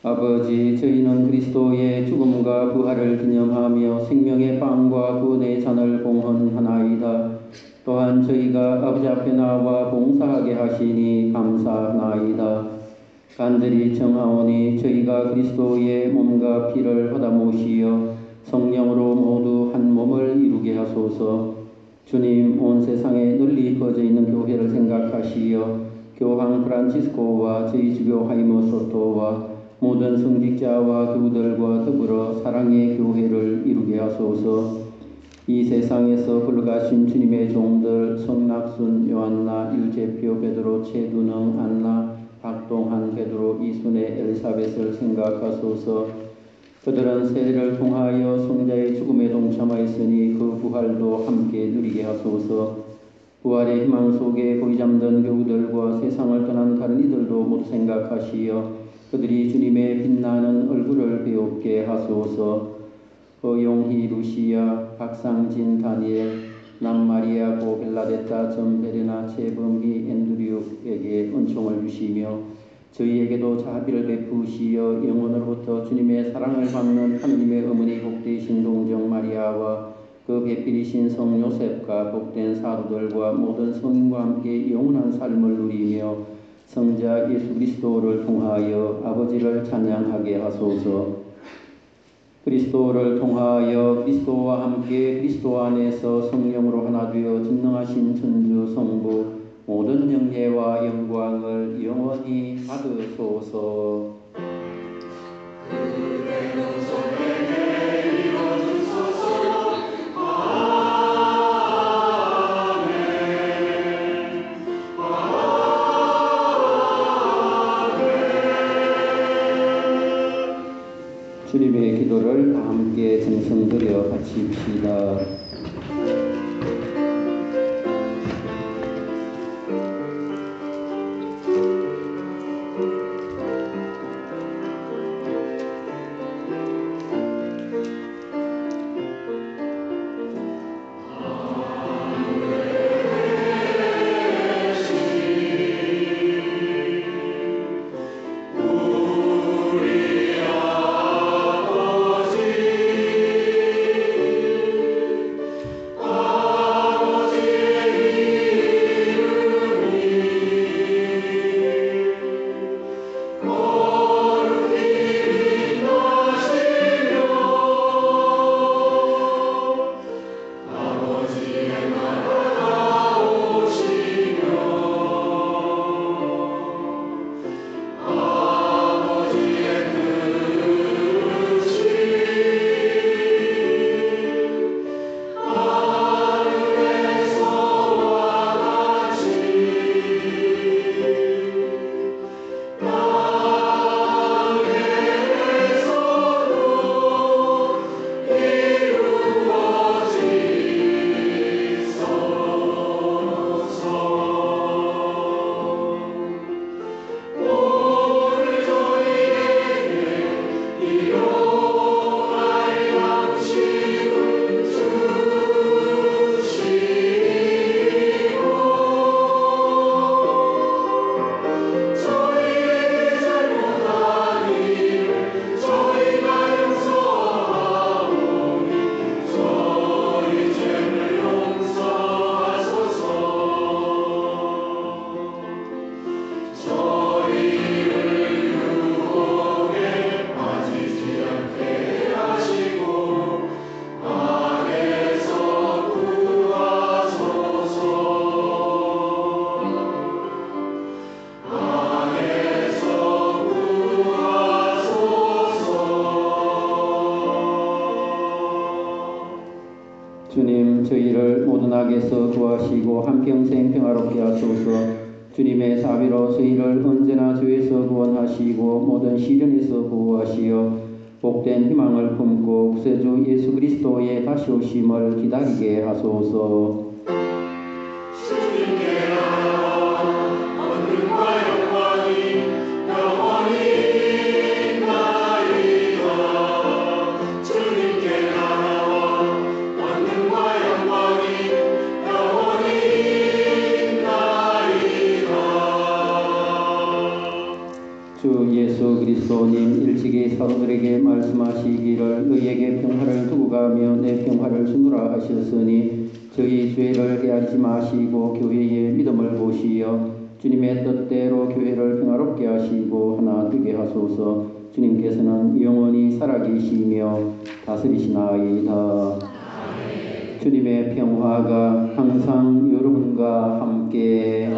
아버지, 저희는 그리스도의 죽음과 부활을 기념하며 생명의 빵과 구원의 잔을 봉헌하나이다. 또한 저희가 아버지 앞에 나와 봉사하게 하시니 감사하나이다. 간절히 청하오니 저희가 그리스도의 몸과 피를 받아 모시어 성령으로 모두 한 몸을 이루게 하소서. 주님, 온 세상에 널리 퍼져 있는 교회를 생각하시어 교황 프란치스코와 저희 주교 하이모 소토와 모든 성직자와 교우들과 더불어 사랑의 교회를 이루게 하소서. 이 세상에서 홀가신 주님의 종들 성낙순, 요한나, 유재표, 베드로, 최두능, 안나, 박동한, 베드로, 이순애, 엘사벳을 생각하소서. 그들은 세례를 통하여 성자의 죽음에 동참하였으니 그 부활도 함께 누리게 하소서. 부활의 희망 속에 고이 잠든 교우들과 세상을 떠난 다른 이들도 모두 생각하시어 그들이 주님의 빛나는 얼굴을 배웁게 하소서. 허용희, 루시아, 박상진, 다니엘, 남마리아, 고벨라데타, 전베레나, 최범희, 앤드류에게 은총을 주시며 저희에게도 자비를 베푸시어 영원으로부터 주님의 사랑을 받는 하느님의 어머니 복되신 동정 마리아와 그 배필이신 성 요셉과 복된 사도들과 모든 성인과 함께 영원한 삶을 누리며 성자 예수 그리스도를 통하여 아버지를 찬양하게 하소서. 그리스도를 통하여 그리스도와 함께 그리스도 안에서 성령으로 하나 되어 전능하신 천주 성부 모든 영예와 영광을 영원히 받으소서. 주님의 기도를 다 함께 정성들여 바칩시다. 주님 저희를 모든 악에서 구하시고 한평생 평화롭게 하소서. 주님의 자비로 저희를 언제나 죄에서 구원하시고 모든 시련에서 보호하시어 복된 희망을 품고 구세주 예수 그리스도의 다시 오심을 기다리게 하소서. 주님께 언능과 영광이 영원히 있나이다. 주님께 나라와 언능과 영광이 영원히 있나이다. 주 예수 그리스도님 일찍이 사도들에게 말씀하시기를 너희에게 평화를 두고 가며 내 평화를 주노라 하셨으니 저희 죄를 헤아리지 마시고 교회의 믿음을 보시어 주님의 뜻대로 교회를 평화롭게 하시고 하나 되게 하소서. 주님께서는 영원히 살아계시며 다스리시나이다. 주님의 평화가 항상 여러분과 함께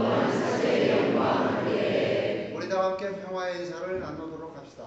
우리 다 함께 평화의 인사를 나누도록 합시다.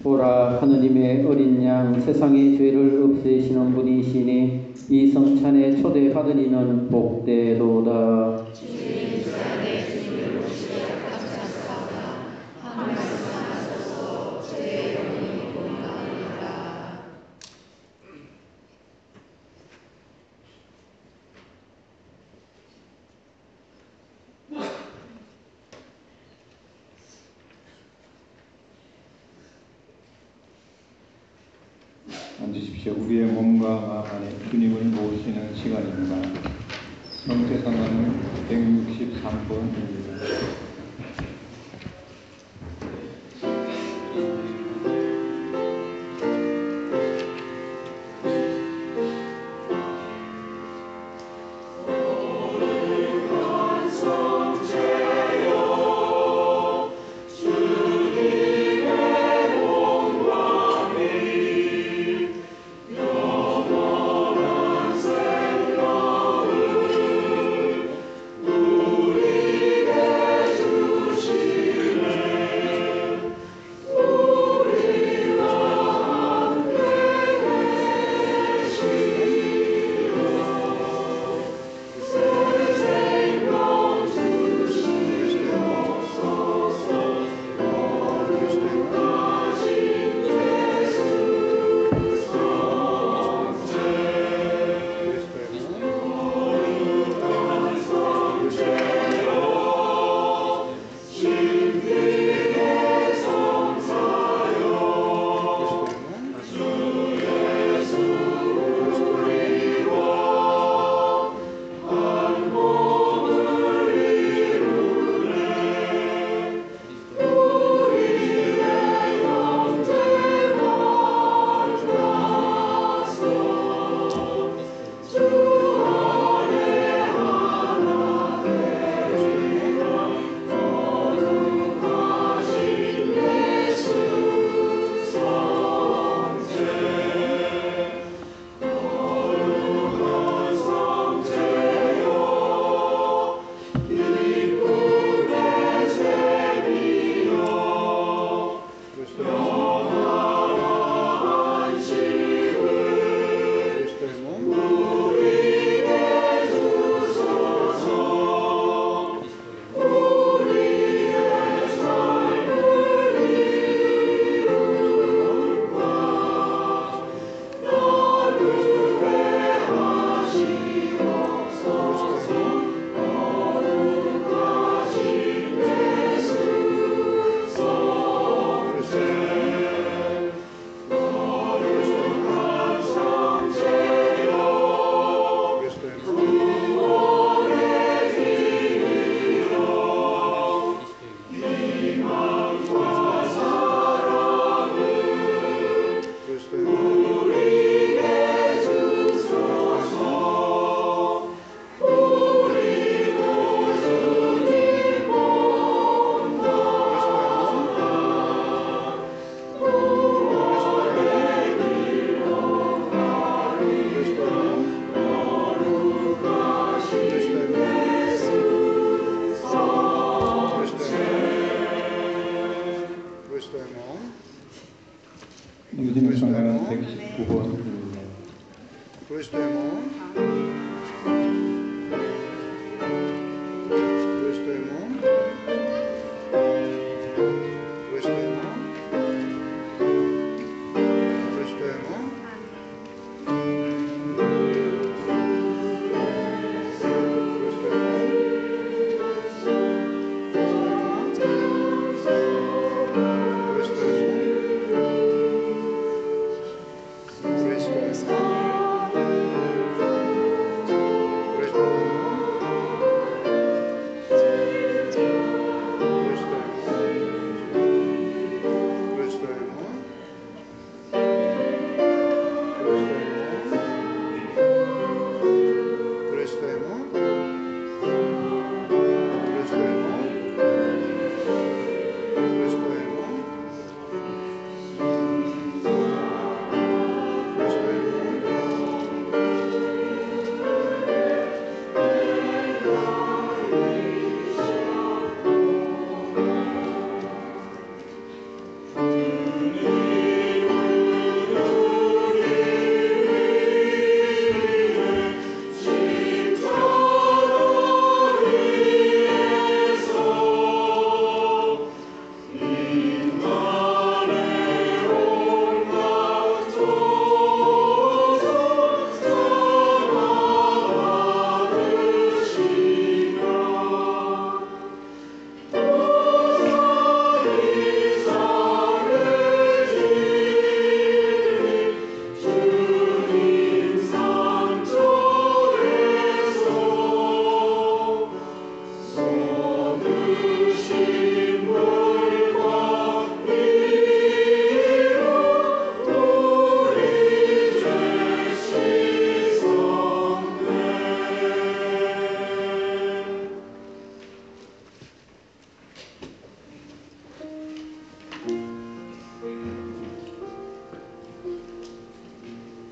보라 하느님의 어린 양 세상의 죄를 없애시는 분이시니 이 성찬에 초대받은 이는 복되도다. 앉으십시오. 우리의 몸과 안에 주님을 모시는 시간입니다. 명태상은 163번입니다. 우리 찬양가는 119번입니다. Questo è mo. Questo è mo. Questo è mo. Questo è mo.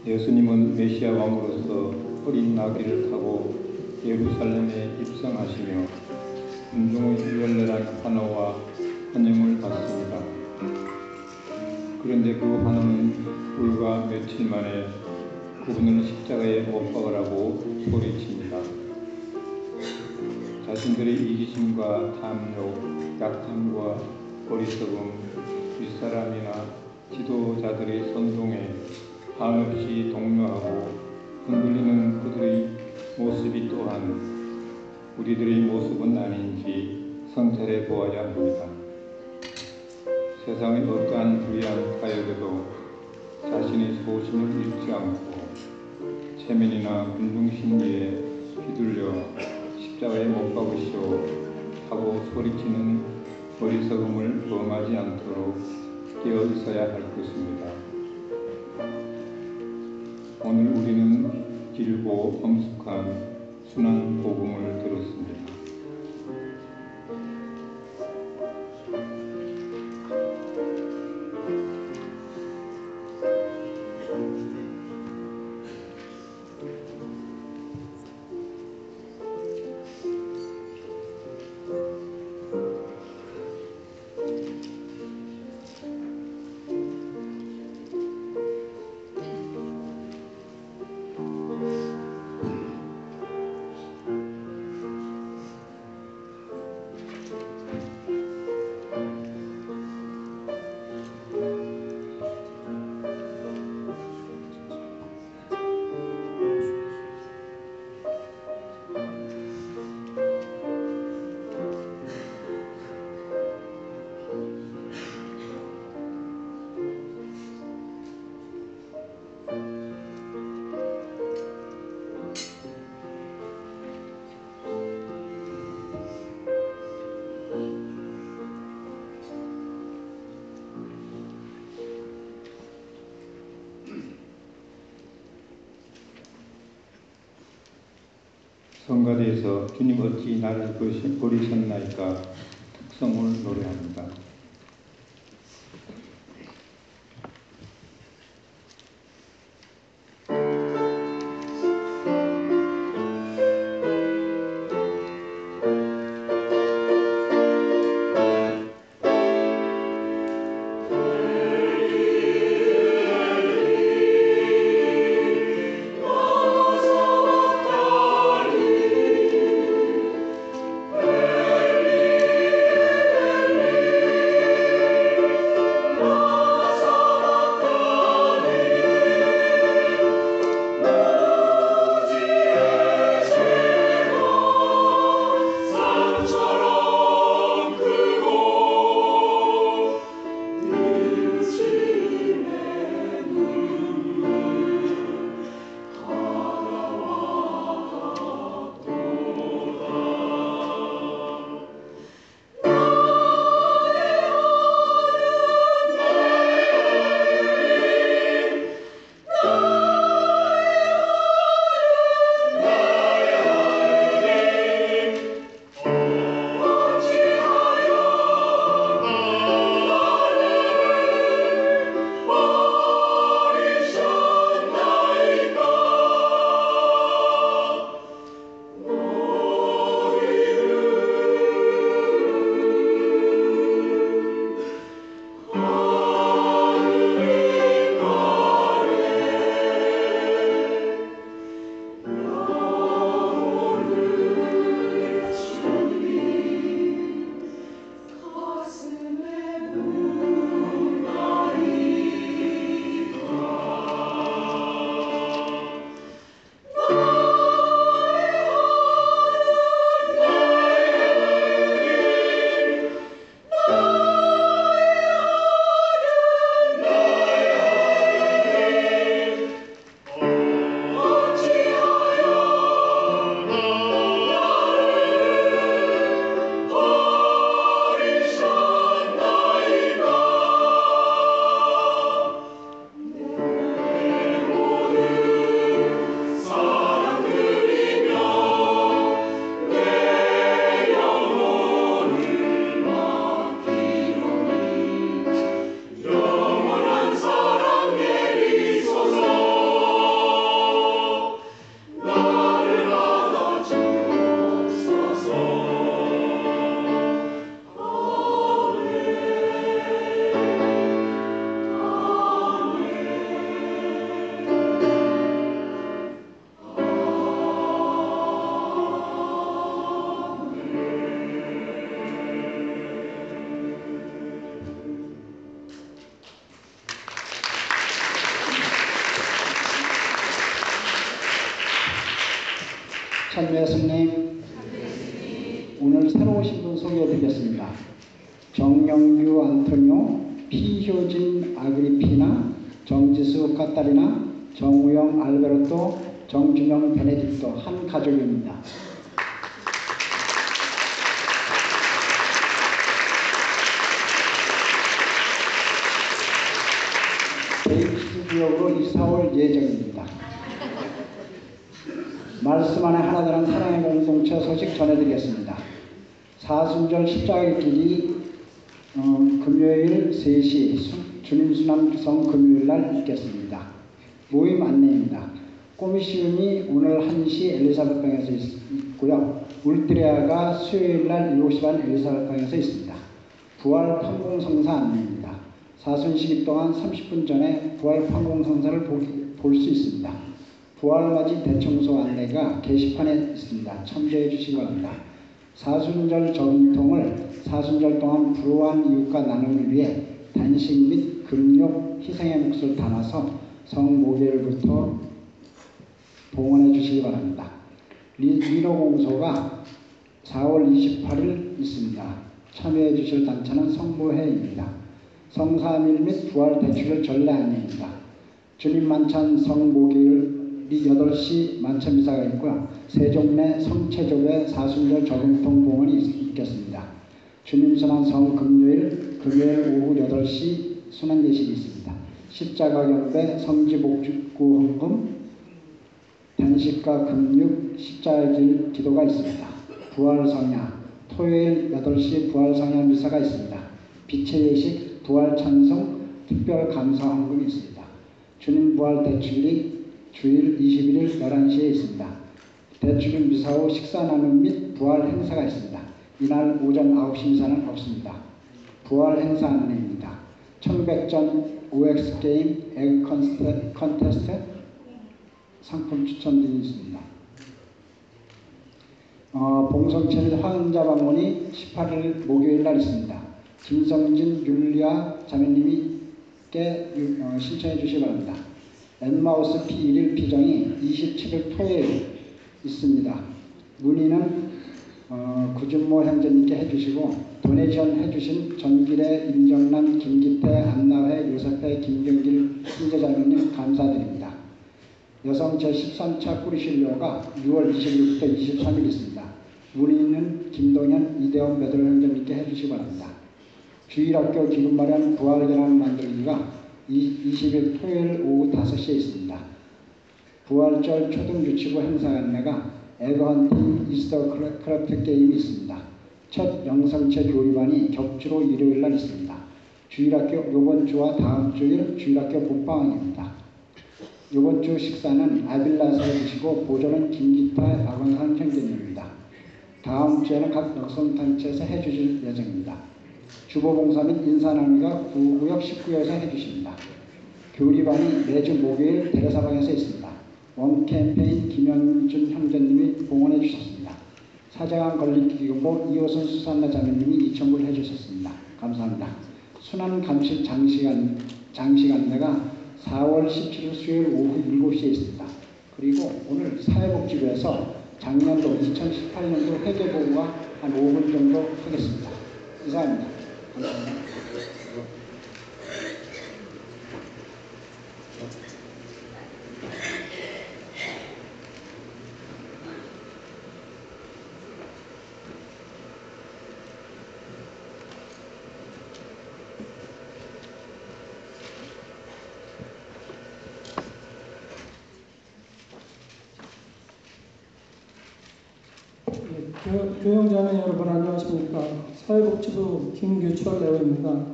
예수님은 메시아 왕으로서 어린 나귀를 타고 예루살렘에 입성하시며 군중의 열렬한 환호와 환영을 받습니다. 그런데 그 환호는 불과 며칠 만에 그분을 십자가에 못 박으라고 소리칩니다. 자신들의 이기심과 탐욕, 약함과 어리석음, 윗사람이나 지도자들의 선동에 한없이 동요하고 흔들리는 그들의 모습이 또한 우리들의 모습은 아닌지 성찰해 보아야 합니다. 세상의 어떠한 불의한 타협에도 자신의 소신을 잃지 않고 체면이나 군중심리에 휘둘려 십자가에 못 박으시오 하고 소리치는 어리석음을 범하지 않도록 깨어 있어야 할 것입니다. 오늘 우리는 길고 엄숙한 순한 복음을 들었습니다. 성가대에서 주님 어찌 나를 버리셨나이까 특성을 노래합니다. 천예수님, 오늘 새로 오신 분 소개해드리겠습니다. 정영규 안토니오, 피효진 아그리피나, 정지수 카타리나, 정우영 알베르토, 정준영 베네딕토 한 가족입니다. 데이비스 지역으로 이사 올 예정입니다. 말씀 안에 하나 되는 사랑의 공동체 소식 전해드리겠습니다. 사순절 십자가의 길이 금요일 3시 주님수남성 금요일날 있겠습니다. 모임 안내입니다. 꼬미시움이 오늘 1시 엘리사벳방에서 있고요. 울트레아가 수요일날 7시 반 엘리사벳방에서 있습니다. 부활 판공성사 안내입니다. 사순시기 동안 30분 전에 부활 판공성사를 볼 수 있습니다. 부활맞이 대청소 안내가 게시판에 있습니다. 참조해 주시기 바랍니다. 사순절 전통을 사순절 동안 불우한 이웃과 나눔을 위해 단식 및 금욕, 희생의 몫을 담아서 성모교일부터 봉헌해 주시기 바랍니다. 리노공소가 4월 28일 있습니다. 참여해 주실 단체는 성모회입니다. 성사밀 및 부활 대축일 전례 안내입니다. 주님 만찬 성모교일 8시 만찬미사가 있고요. 세종내 성체조회 사순절 저금통 봉헌이 있겠습니다. 주님순환 성금요일 오후 8시 순환예식이 있습니다. 십자가 경배 성지복구 헌금 단식과 금육 십자가길 기도가 있습니다. 부활성야 토요일 8시 부활성야 미사가 있습니다. 빛의 예식 부활찬송 특별 감사 헌금이 있습니다. 주님 부활 대축일이 주일 21일 11시에 있습니다. 대축일 미사 후 식사 나눔 및 부활 행사가 있습니다. 이날 오전 9시 미사는 없습니다. 부활 행사 안내입니다. 청백전 OX 게임 에그 컨테스트 상품 추천 등이 있습니다. 봉성체 및 화응자 방문이 18일 목요일 날 있습니다. 김성진 율리아 자매님께 신청해 주시기 바랍니다. 엠마우스 P1일 피정이 27일 토요일 있습니다. 문의는 구준모 형제님께 해주시고 도네이션 해주신 전길의 임정란, 김기태, 안나회, 요셉회, 김경길 형제자매님 감사드립니다. 여성 제13차 꾸리실료가 6월 26일부터 23일 있습니다. 문의는 김동현, 이대원 매들 형제님께 해주시기 바랍니다. 주일학교 기금 마련 부활계란 만들기가 20일 토요일 오후 5시에 있습니다. 부활절 초등유치부 행사 안내가 에그헌팅 이스터 크래프트 게임이 있습니다. 첫 영성체 교리반이 격주로 일요일날 있습니다. 주일학교 이번 주와 다음 주일 주일학교 본방학입니다. 이번 주 식사는 아빌라에서 해주시고 보조는 김기타, 박원상 형제님입니다. 다음 주에는 각 역성단체에서 해주실 예정입니다. 주보봉사 및 인사나눔가 구구역 19호에서 해주십니다. 교리반이 매주 목요일 대레사방에서 있습니다. 원캠페인 김영준 형제님이 봉헌해 주셨습니다. 사장한 건립기금보 이호선 수산나 자매님이 2,000불 해주셨습니다. 감사합니다. 순환 감식 장식 안내가 4월 17일 수요일 오후 7시에 있습니다. 그리고 오늘 사회복지부에서 작년도 2018년도 회계보고가 한 5분 정도 하겠습니다. 이상입니다. 감사합니다. 교영자매 여러분 안녕하십니까. 사회복지부 김규철 내원입니다.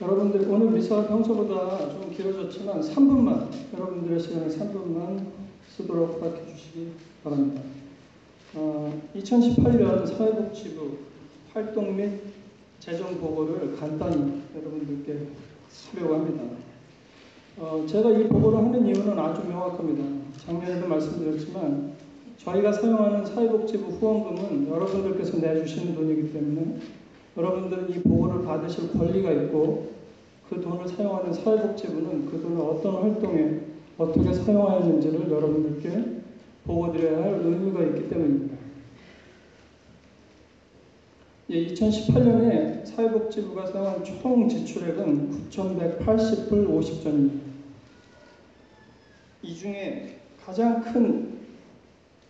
여러분들 오늘 미사가 평소보다 좀 길어졌지만 3분만 여러분들의 시간을 3분만 쓰도록 허락해 주시기 바랍니다. 2018년 사회복지부 활동 및 재정 보고를 간단히 여러분들께 하려고 합니다. 제가 이 보고를 하는 이유는 아주 명확합니다. 작년에도 말씀드렸지만 저희가 사용하는 사회복지부 후원금은 여러분들께서 내주시는 돈이기 때문에 여러분들은 이 보고를 받으실 권리가 있고 그 돈을 사용하는 사회복지부는 그 돈을 어떤 활동에 어떻게 사용하였는지를 여러분들께 보고드려야 할 의무가 있기 때문입니다. 2018년에 사회복지부가 사용한 총 지출액은 9,180불 50전입니다. 이 중에 가장 큰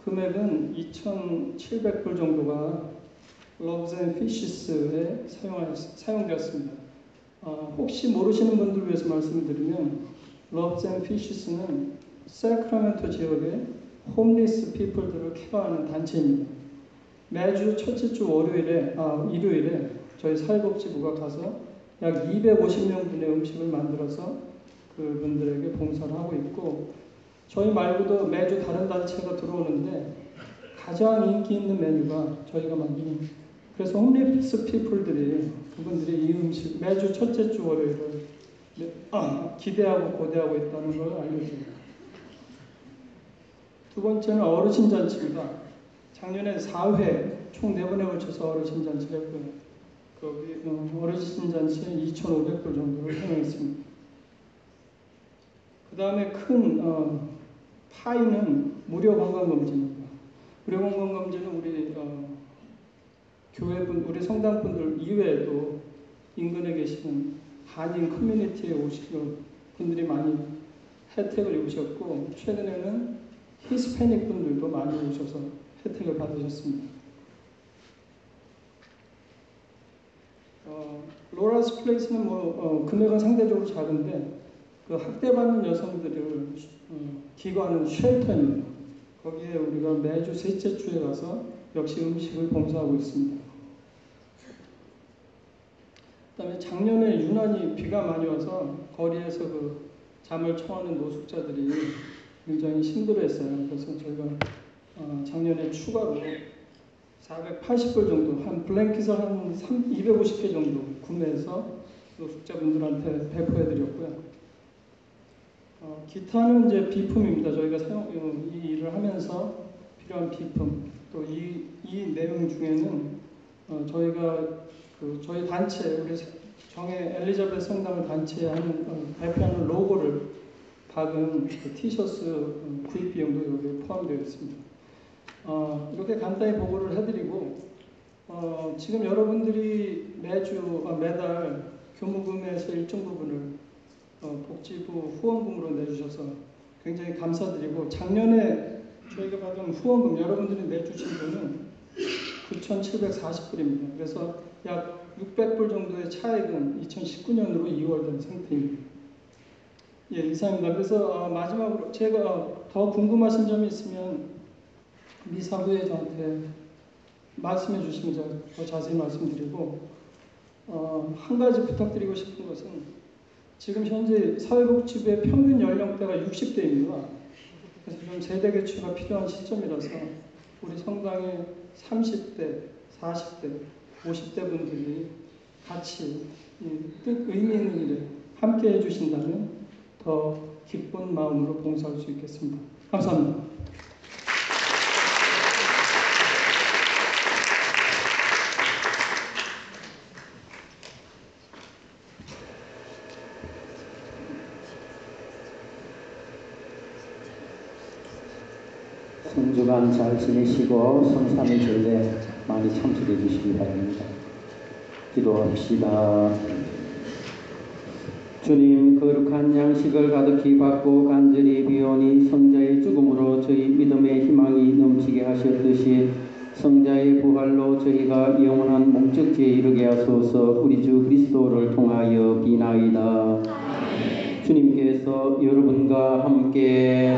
금액은 2,700불 정도가 Loaves and Fishes에 사용되었습니다. 혹시 모르시는 분들을 위해서 말씀을 드리면 Loaves and Fishes는 세크라멘토 지역의 홈리스 피플들을 케어하는 단체입니다. 매주 첫째 주 일요일에 저희 사회복지부가 가서 약 250명분의 음식을 만들어서 그분들에게 봉사를 하고 있고, 저희 말고도 매주 다른 단체가 들어오는데 가장 인기 있는 메뉴가 저희가 만드는, 그래서 홈리스 피플들이 그분들이 이 음식 매주 첫째 주 월요일을 기대하고 고대하고 있다는 걸 알려줍니다. 두 번째는 어르신 잔치입니다. 작년에 4회 총 4번에 걸쳐서 어르신 잔치를 했고요. 거기 어르신 잔치에 2,500불 정도를 사용했습니다. 그 다음에 큰 파이는 무료 건강검진입니다. 무료 건강검진은 우리 교회분, 우리 성당분들 이외에도 인근에 계시는 한인 커뮤니티에 오시는 분들이 많이 혜택을 입으셨고, 최근에는 히스패닉 분들도 많이 오셔서 혜택을 받으셨습니다. 로라스 플레이스는 금액은 상대적으로 작은데 그 학대받는 여성들을 기거하는 쉘터입니다. 거기에 우리가 매주 셋째 주에 가서 역시 음식을 봉사하고 있습니다. 그다음에 작년에 유난히 비가 많이 와서 거리에서 그 잠을 청하는 노숙자들이 굉장히 힘들어했어요. 그래서 저희가 작년에 추가로 480불 정도, 한 블랭킷을 한 250개 정도 구매해서 노숙자분들한테 배포해드렸고요. 기타는 이제 비품입니다. 저희가 이 일을 하면서 필요한 비품, 또 이 내용 중에는 저희가 저희 단체, 우리 정의 엘리자베스 성당을 단체에 대표하는 로고를 박은 티셔츠 구입 비용도 여기에 포함되어 있습니다. 이렇게 간단히 보고를 해드리고, 지금 여러분들이 매달 교무금에서 일정 부분을 복지부 후원금으로 내주셔서 굉장히 감사드리고, 작년에 저희가 받은 후원금, 여러분들이 내주신 돈은 9,740불입니다. 그래서 약 600불 정도의 차액은 2019년으로 2월된 상태입니다. 예, 이상입니다. 그래서 마지막으로 제가 더 궁금하신 점이 있으면 미사 후에 저한테 말씀해 주시면 제가 더 자세히 말씀드리고, 한 가지 부탁드리고 싶은 것은 지금 현재 사회복지부의 평균 연령대가 60대입니다. 그래서 좀 세대 교체가 필요한 시점이라서 우리 성당의 30대, 40대, 50대 분들이 같이 의미 있는 일에 함께 해주신다면 더 기쁜 마음으로 봉사할 수 있겠습니다. 감사합니다. 성주간 잘 지내시고 성삼일절에 많이 참석해 주시기 바랍니다. 기도합시다. 주님, 거룩한 양식을 가득히 받고 간절히 비오니 성자의 죽음으로 저희 믿음의 희망이 넘치게 하셨듯이 성자의 부활로 저희가 영원한 목적지에 이르게 하소서. 우리 주 그리스도를 통하여 비나이다. 주님께서 여러분과 함께,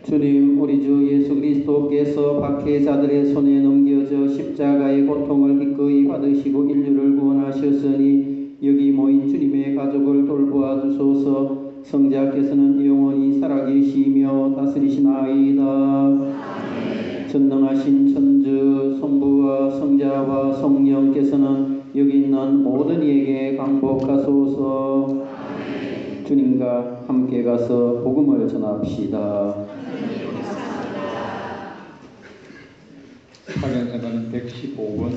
주님, 우리 주 예수 그리스도께서 박해자들의 손에 넘겨져 십자가의 고통을 기꺼이 받으시고 인류를 구원하셨으니 여기 모인 주님의 가족을 돌보아 주소서. 성자께서는 영원히 살아계시며 다스리시나이다. 전능하신 천주 성부와 성자와 성령께서는 여기 있는 모든 이에게 강복하소서. 주님과 함께 가서 복음을 전합시다. 사견사는 115번